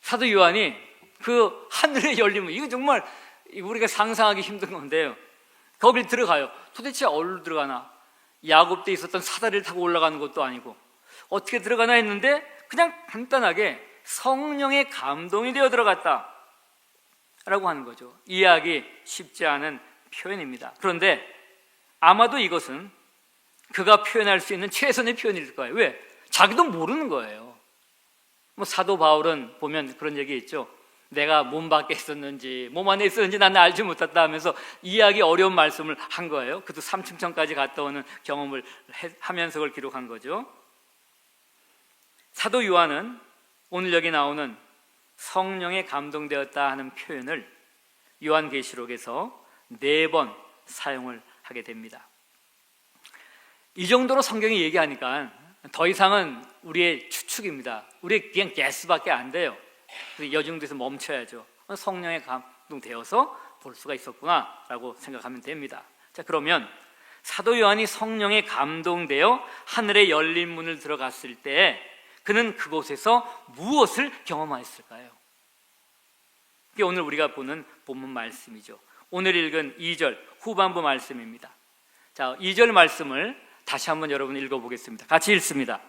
사도 요한이 그 하늘의 열린 문, 이거 정말 우리가 상상하기 힘든 건데요, 거길 들어가요. 도대체 어디로 들어가나? 야곱 때 있었던 사다리를 타고 올라가는 것도 아니고 어떻게 들어가나 했는데 그냥 간단하게 성령의 감동이 되어 들어갔다 라고 하는 거죠. 이해하기 쉽지 않은 표현입니다. 그런데 아마도 이것은 그가 표현할 수 있는 최선의 표현일 거예요. 왜? 자기도 모르는 거예요. 뭐 사도 바울은 보면 그런 얘기 있죠. 내가 몸 밖에 있었는지 몸 안에 있었는지 나는 알지 못했다 하면서 이해하기 어려운 말씀을 한 거예요. 그도 삼층천까지 갔다 오는 경험을 하면서 그걸 기록한 거죠. 사도 요한은 오늘 여기 나오는 성령에 감동되었다 하는 표현을 요한계시록에서 4번 사용을 하게 됩니다. 이 정도로 성경이 얘기하니까 더 이상은 우리의 추측입니다. 우리 그냥 게스밖에 안 돼요. 그래서 이 정도에서 멈춰야죠. 성령에 감동되어서 볼 수가 있었구나 라고 생각하면 됩니다. 자, 그러면 사도 요한이 성령에 감동되어 하늘의 열린 문을 들어갔을 때 그는 그곳에서 무엇을 경험했을까요? 그게 오늘 우리가 보는 본문 말씀이죠. 오늘 읽은 2절 후반부 말씀입니다. 자, 2절 말씀을 다시 한번 여러분 읽어보겠습니다. 같이 읽습니다.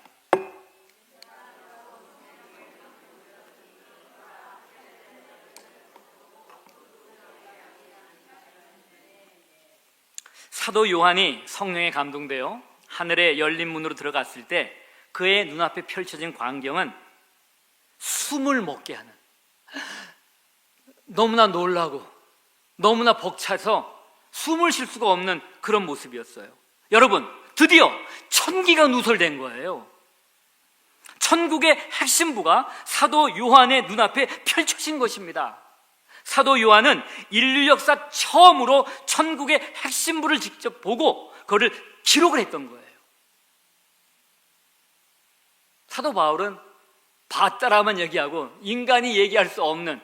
사도 요한이 성령에 감동되어 하늘의 열린 문으로 들어갔을 때 그의 눈앞에 펼쳐진 광경은 숨을 멎게 하는, 너무나 놀라고 너무나 벅차서 숨을 쉴 수가 없는 그런 모습이었어요. 여러분, 드디어 천기가 누설된 거예요. 천국의 핵심부가 사도 요한의 눈앞에 펼쳐진 것입니다. 사도 요한은 인류 역사 처음으로 천국의 핵심부를 직접 보고 그거를 기록을 했던 거예요. 사도 바울은 봤다라만 얘기하고 인간이 얘기할 수 없는,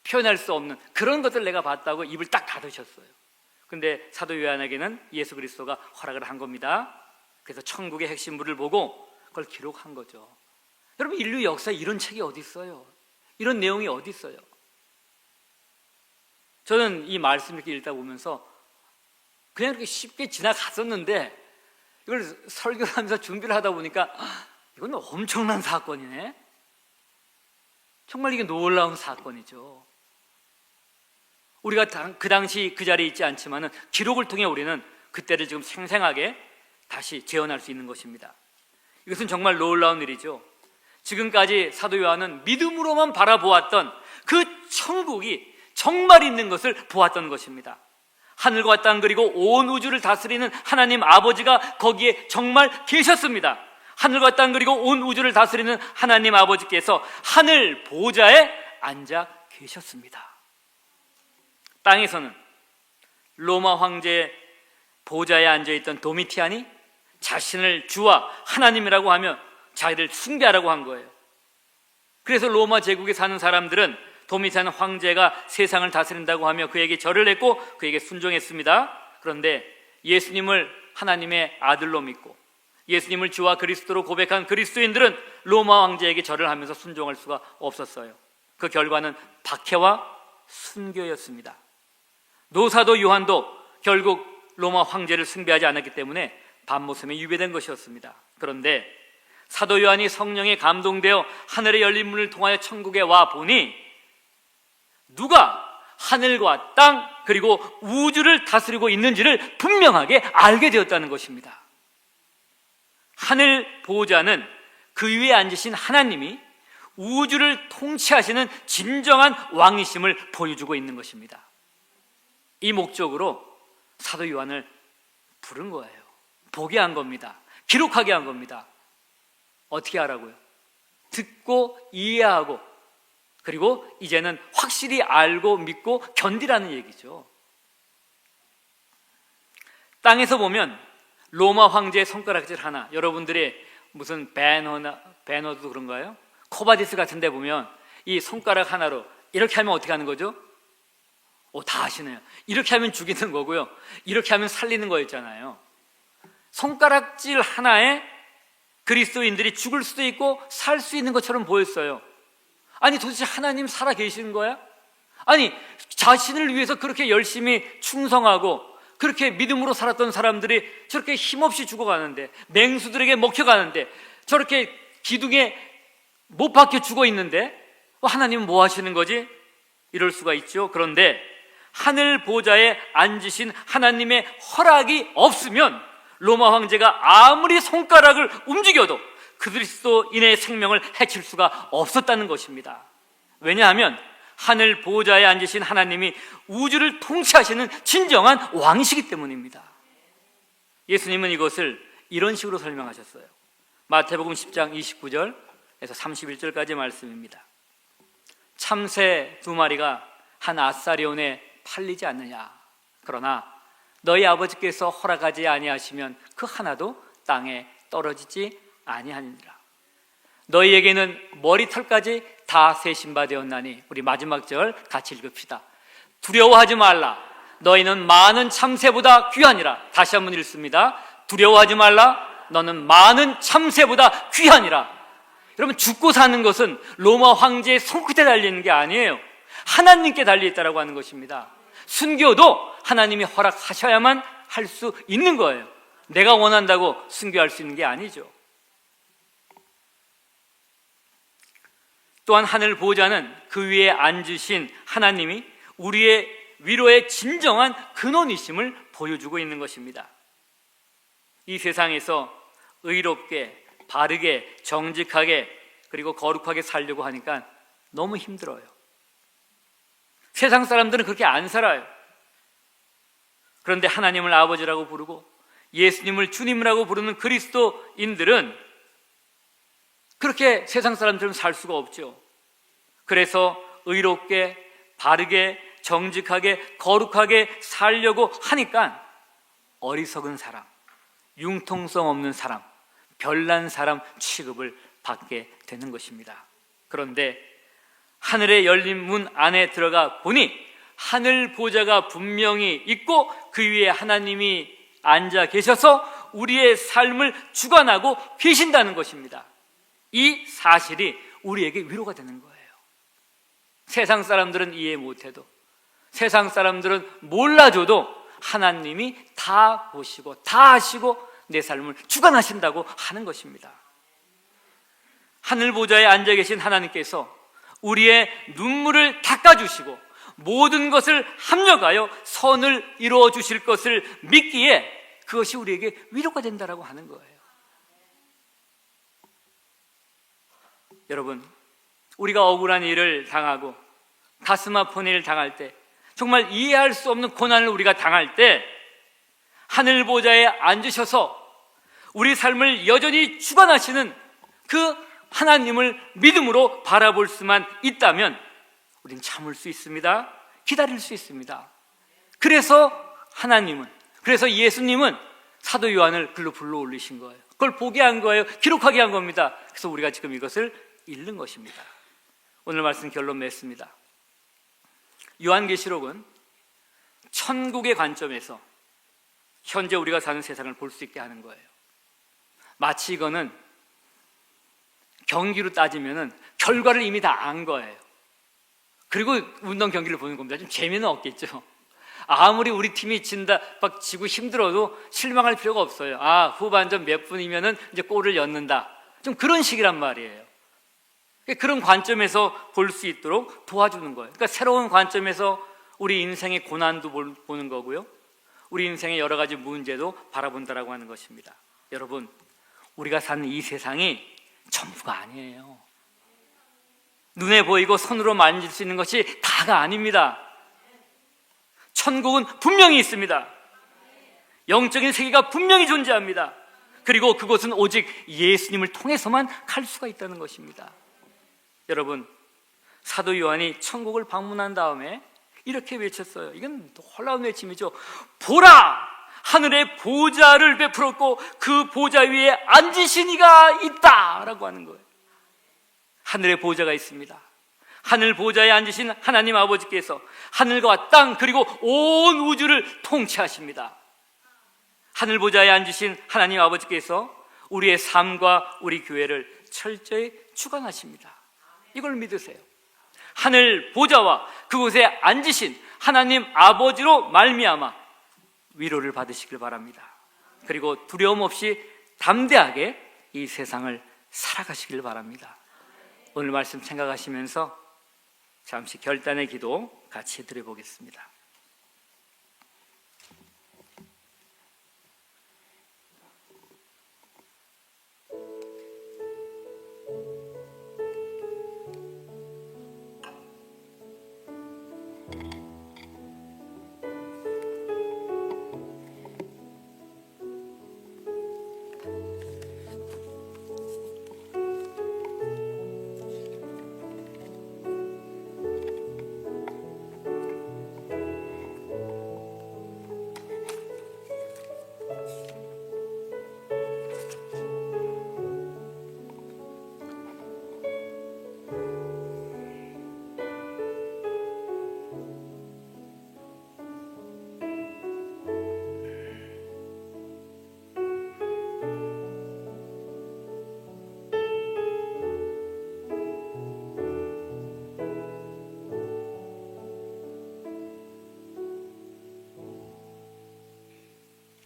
표현할 수 없는 그런 것들 내가 봤다고 입을 딱 닫으셨어요. 근데 사도 요한에게는 예수 그리스도가 허락을 한 겁니다. 그래서 천국의 핵심부를 보고 그걸 기록한 거죠. 여러분, 인류 역사에 이런 책이 어디 있어요? 이런 내용이 어디 있어요? 저는 이 말씀 이렇게 읽다 보면서 그냥 이렇게 쉽게 지나갔었는데 이걸 설교를 하면서 준비를 하다 보니까 이건 엄청난 사건이네. 정말 이게 놀라운 사건이죠. 우리가 그 당시 그 자리에 있지 않지만은 기록을 통해 우리는 그때를 지금 생생하게 다시 재현할 수 있는 것입니다. 이것은 정말 놀라운 일이죠. 지금까지 사도 요한은 믿음으로만 바라보았던 그 천국이 정말 있는 것을 보았던 것입니다. 하늘과 땅 그리고 온 우주를 다스리는 하나님 아버지가 거기에 정말 계셨습니다. 하늘과 땅 그리고 온 우주를 다스리는 하나님 아버지께서 하늘 보좌에 앉아 계셨습니다. 땅에서는 로마 황제의 보좌에 앉아있던 도미티안이 자신을 주와 하나님이라고 하며 자기를 숭배하라고 한 거예요. 그래서 로마 제국에 사는 사람들은 도미티안 황제가 세상을 다스린다고 하며 그에게 절을 했고 그에게 순종했습니다. 그런데 예수님을 하나님의 아들로 믿고 예수님을 주와 그리스도로 고백한 그리스도인들은 로마 황제에게 절을 하면서 순종할 수가 없었어요. 그 결과는 박해와 순교였습니다. 노사도 요한도 결국 로마 황제를 숭배하지 않았기 때문에 밤모섬에 유배된 것이었습니다. 그런데 사도 요한이 성령에 감동되어 하늘의 열린 문을 통하여 천국에 와 보니 누가 하늘과 땅 그리고 우주를 다스리고 있는지를 분명하게 알게 되었다는 것입니다. 하늘 보호자는 그 위에 앉으신 하나님이 우주를 통치하시는 진정한 왕이심을 보여주고 있는 것입니다. 이 목적으로 사도 요한을 부른 거예요. 보게 한 겁니다. 기록하게 한 겁니다. 어떻게 하라고요? 듣고 이해하고 그리고 이제는 확실히 알고 믿고 견디라는 얘기죠. 땅에서 보면 로마 황제의 손가락질 하나, 여러분들의 무슨 배너도 그런가요? 코바디스 같은 데 보면 이 손가락 하나로 이렇게 하면 어떻게 하는 거죠? 다 아시네요. 이렇게 하면 죽이는 거고요, 이렇게 하면 살리는 거였잖아요. 손가락질 하나에 그리스도인들이 죽을 수도 있고 살 수 있는 것처럼 보였어요. 아니 도대체 하나님 살아 계시는 거야? 아니 자신을 위해서 그렇게 열심히 충성하고 그렇게 믿음으로 살았던 사람들이 저렇게 힘없이 죽어가는데, 맹수들에게 먹혀가는데, 저렇게 기둥에 못 박혀 죽어 있는데 하나님은 뭐 하시는 거지? 이럴 수가 있죠. 그런데 하늘 보좌에 앉으신 하나님의 허락이 없으면 로마 황제가 아무리 손가락을 움직여도 그리스도인의 생명을 해칠 수가 없었다는 것입니다. 왜냐하면 하늘 보좌에 앉으신 하나님이 우주를 통치하시는 진정한 왕이시기 때문입니다. 예수님은 이것을 이런 식으로 설명하셨어요. 마태복음 10장 29절에서 31절까지 말씀입니다. 참새 2마리가 한 아사리온에 팔리지 않느냐? 그러나 너희 아버지께서 허락하지 아니하시면 그 하나도 땅에 떨어지지 아니하니라. 너희에게는 머리털까지 다 세신 바 되었나니, 우리 마지막 절 같이 읽읍시다. 두려워하지 말라. 너희는 많은 참새보다 귀하니라. 다시 한번 읽습니다. 두려워하지 말라. 너는 많은 참새보다 귀하니라. 여러분, 죽고 사는 것은 로마 황제의 손끝에 달리는 게 아니에요. 하나님께 달려있다라고 하는 것입니다. 순교도 하나님이 허락하셔야만 할 수 있는 거예요. 내가 원한다고 순교할 수 있는 게 아니죠. 또한 하늘 보호자는 그 위에 앉으신 하나님이 우리의 위로의 진정한 근원이심을 보여주고 있는 것입니다. 이 세상에서 의롭게, 바르게, 정직하게, 그리고 거룩하게 살려고 하니까 너무 힘들어요. 세상 사람들은 그렇게 안 살아요. 그런데 하나님을 아버지라고 부르고 예수님을 주님이라고 부르는 그리스도인들은 그렇게 세상 사람들은 살 수가 없죠. 그래서 의롭게, 바르게, 정직하게, 거룩하게 살려고 하니까 어리석은 사람, 융통성 없는 사람, 별난 사람 취급을 받게 되는 것입니다. 그런데 하늘의 열린 문 안에 들어가 보니 하늘 보좌가 분명히 있고 그 위에 하나님이 앉아 계셔서 우리의 삶을 주관하고 계신다는 것입니다. 이 사실이 우리에게 위로가 되는 거예요. 세상 사람들은 이해 못해도, 세상 사람들은 몰라줘도 하나님이 다 보시고 다 아시고 내 삶을 주관하신다고 하는 것입니다. 하늘 보좌에 앉아 계신 하나님께서 우리의 눈물을 닦아주시고 모든 것을 합력하여 선을 이루어 주실 것을 믿기에 그것이 우리에게 위로가 된다라고 하는 거예요. 여러분, 우리가 억울한 일을 당하고 가슴 아픈 일을 당할 때, 정말 이해할 수 없는 고난을 우리가 당할 때 하늘 보좌에 앉으셔서 우리 삶을 여전히 주관하시는 그 하나님을 믿음으로 바라볼 수만 있다면 우리는 참을 수 있습니다. 기다릴 수 있습니다. 그래서 하나님은, 그래서 예수님은 사도 요한을 글로 불러 올리신 거예요. 그걸 보게 한 거예요. 기록하게 한 겁니다. 그래서 우리가 지금 이것을 읽는 것입니다. 오늘 말씀 결론 맺습니다. 요한계시록은 천국의 관점에서 현재 우리가 사는 세상을 볼 수 있게 하는 거예요. 마치 이거는 경기로 따지면은 결과를 이미 다 안 거예요. 그리고 운동 경기를 보는 겁니다. 좀 재미는 없겠죠. 아무리 우리 팀이 진다, 막 지고 힘들어도 실망할 필요가 없어요. 아, 후반전 몇 분이면은 이제 골을 넣는다. 좀 그런 식이란 말이에요. 그런 관점에서 볼 수 있도록 도와주는 거예요. 그러니까 새로운 관점에서 우리 인생의 고난도 보는 거고요. 우리 인생의 여러 가지 문제도 바라본다라고 하는 것입니다. 여러분, 우리가 사는 이 세상이 전부가 아니에요. 눈에 보이고 손으로 만질 수 있는 것이 다가 아닙니다. 천국은 분명히 있습니다. 영적인 세계가 분명히 존재합니다. 그리고 그것은 오직 예수님을 통해서만 갈 수가 있다는 것입니다. 여러분, 사도 요한이 천국을 방문한 다음에 이렇게 외쳤어요. 이건 놀라운 외침이죠. 보라! 하늘의 보좌를 베풀었고 그 보좌 위에 앉으신 이가 있다! 라고 하는 거예요. 하늘의 보좌가 있습니다. 하늘 보좌에 앉으신 하나님 아버지께서 하늘과 땅 그리고 온 우주를 통치하십니다. 하늘 보좌에 앉으신 하나님 아버지께서 우리의 삶과 우리 교회를 철저히 주관하십니다. 이걸 믿으세요. 하늘 보좌와 그곳에 앉으신 하나님 아버지로 말미암아 위로를 받으시길 바랍니다. 그리고 두려움 없이 담대하게 이 세상을 살아가시길 바랍니다. 오늘 말씀 생각하시면서 잠시 결단의 기도 같이 드려보겠습니다.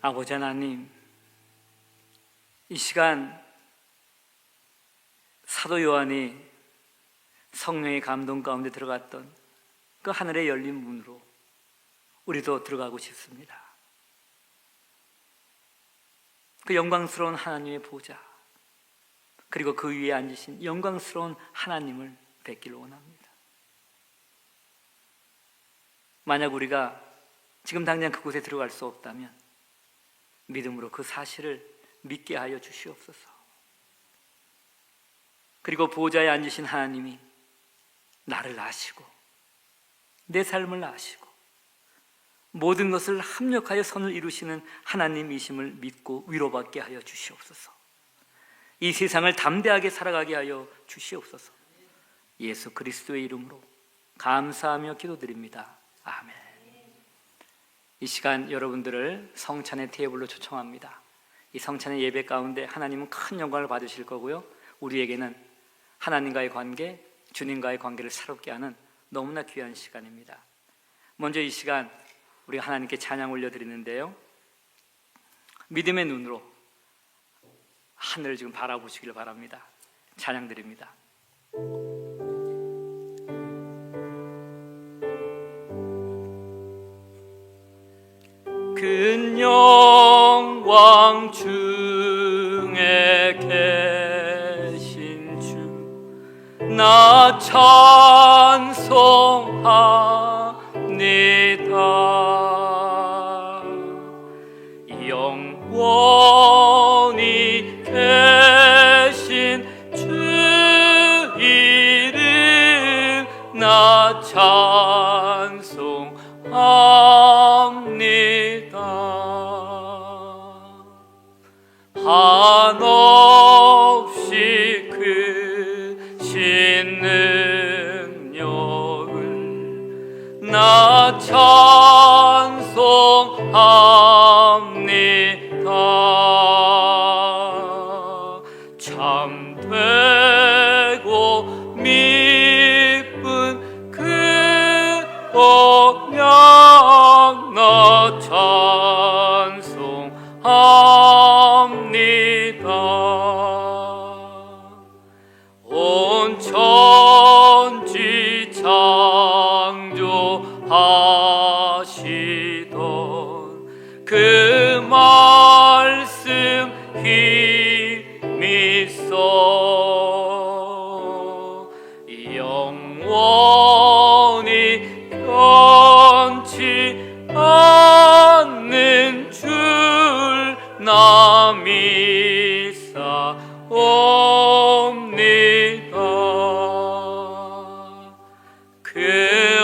아버지 하나님, 이 시간 사도 요한이 성령의 감동 가운데 들어갔던 그 하늘의 열린 문으로 우리도 들어가고 싶습니다. 그 영광스러운 하나님의 보좌, 그리고 그 위에 앉으신 영광스러운 하나님을 뵙기를 원합니다. 만약 우리가 지금 당장 그곳에 들어갈 수 없다면 믿음으로 그 사실을 믿게 하여 주시옵소서. 그리고 보좌에 앉으신 하나님이 나를 아시고 내 삶을 아시고 모든 것을 합력하여 선을 이루시는 하나님이심을 믿고 위로받게 하여 주시옵소서. 이 세상을 담대하게 살아가게 하여 주시옵소서. 예수 그리스도의 이름으로 감사하며 기도드립니다. 아멘. 이 시간 여러분들을 성찬의 테이블로 초청합니다. 이 성찬의 예배 가운데 하나님은 큰 영광을 받으실 거고요, 우리에게는 하나님과의 관계, 주님과의 관계를 새롭게 하는 너무나 귀한 시간입니다. 먼저 이 시간 우리 하나님께 찬양 올려드리는데요, 믿음의 눈으로 하늘을 지금 바라보시길 바랍니다. 찬양 드립니다. 큰 영광 중에 계신 주, 나 찬송합니다. 영원히 계신 주 이름 나 찬송합니다. 한없이 크신 능력을 나 찬송합니다. 참되고 미쁜 그 언약 나 찬송합니다. 온 천지 창조하시던 그 말씀 힘이 있어 영원히 변치 않는 줄 나 믿사옵니다. 그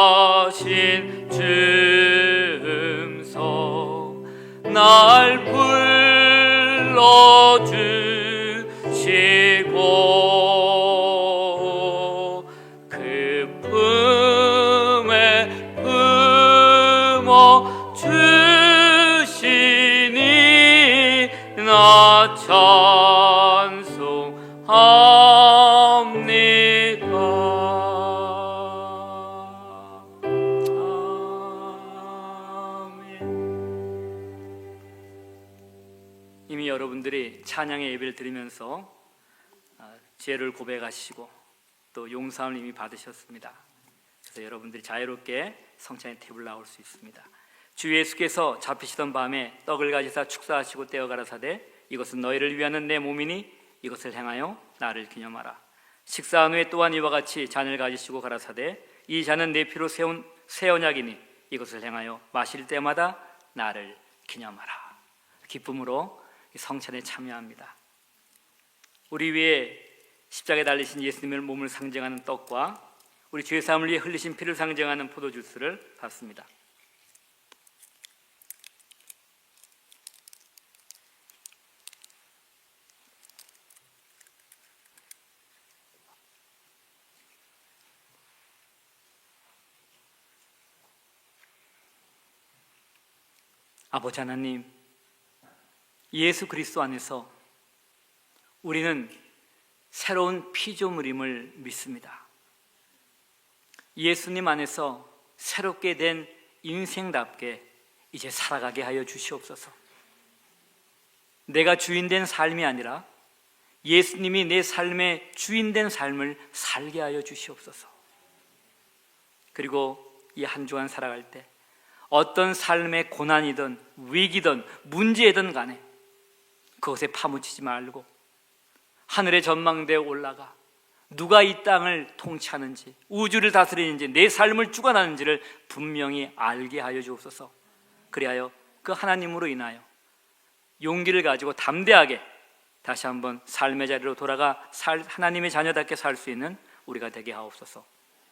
온유하신 줌성 날 불러주시고 그 품에 품어 주시니 나 찬송합니다. 이미 여러분들이 찬양의 예배를 드리면서 죄를 고백하시고 또 용서함을 이미 받으셨습니다. 그래서 여러분들이 자유롭게 성찬의 테이블 나올 수 있습니다. 주 예수께서 잡히시던 밤에 떡을 가지사 축사하시고 떼어 가라사대 이것은 너희를 위하는 내 몸이니 이것을 행하여 나를 기념하라. 식사한 후에 또한 이와 같이 잔을 가지시고 가라사대 이 잔은 내 피로 세운 새 언약이니 이것을 행하여 마실 때마다 나를 기념하라. 기쁨으로 성찬에 참여합니다. 우리 위에 십자가에 달리신 예수님의 몸을 상징하는 떡과 우리 죄사함을 위해 흘리신 피를 상징하는 포도주스를 받습니다. 아버지 하나님, 예수 그리스도 안에서 우리는 새로운 피조물임을 믿습니다. 예수님 안에서 새롭게 된 인생답게 이제 살아가게 하여 주시옵소서. 내가 주인된 삶이 아니라 예수님이 내 삶의 주인된 삶을 살게 하여 주시옵소서. 그리고 이 한 주간 살아갈 때 어떤 삶의 고난이든 위기든 문제든 간에 그것에 파묻히지 말고 하늘의 전망대에 올라가 누가 이 땅을 통치하는지 우주를 다스리는지 내 삶을 주관하는지를 분명히 알게 하여 주옵소서. 그리하여 그 하나님으로 인하여 용기를 가지고 담대하게 다시 한번 삶의 자리로 돌아가 하나님의 자녀답게 살 수 있는 우리가 되게 하옵소서.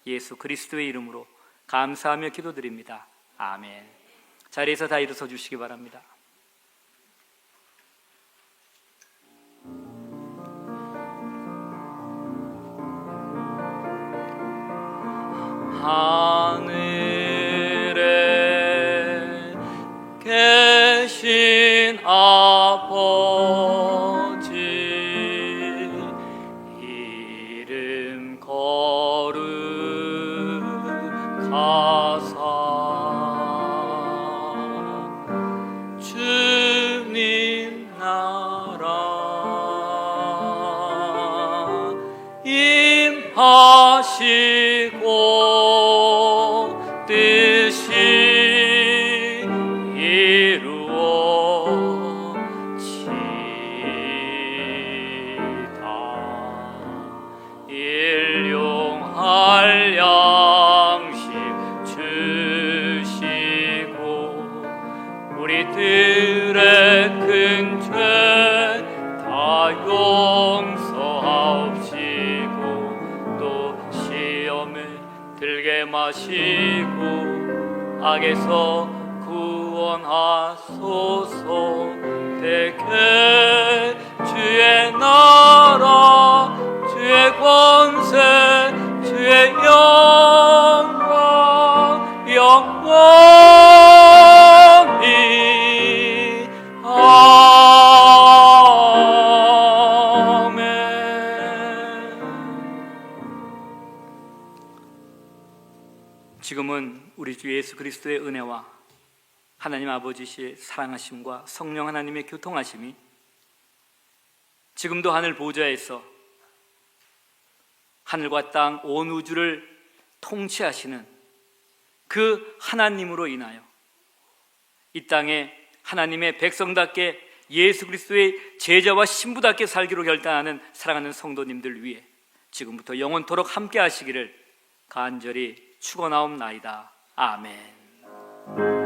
예수 그리스도의 이름으로 감사하며 기도드립니다. 아멘. 자리에서 다 일어서 주시기 바랍니다. 하늘에 계신 아버지 이름 거룩하사 주님 나라 임하시고 뜻이 이루어지다. 일용할 양식 주시고 우리들의 큰 죄 다 용서하옵시고 또 시험에 들게 마시고 악에서 구원하소서. 대개 주의 나라 주의 권세 주의 영광 영원히 아멘. 지금은 우리 주 예수 그리스도의 은혜와 하나님 아버지의 사랑하심과 성령 하나님의 교통하심이 지금도 하늘 보좌에서 하늘과 땅 온 우주를 통치하시는 그 하나님으로 인하여 이 땅에 하나님의 백성답게 예수 그리스도의 제자와 신부답게 살기로 결단하는 사랑하는 성도님들 위해 지금부터 영원토록 함께 하시기를 간절히 축원하옵나이다. 아멘.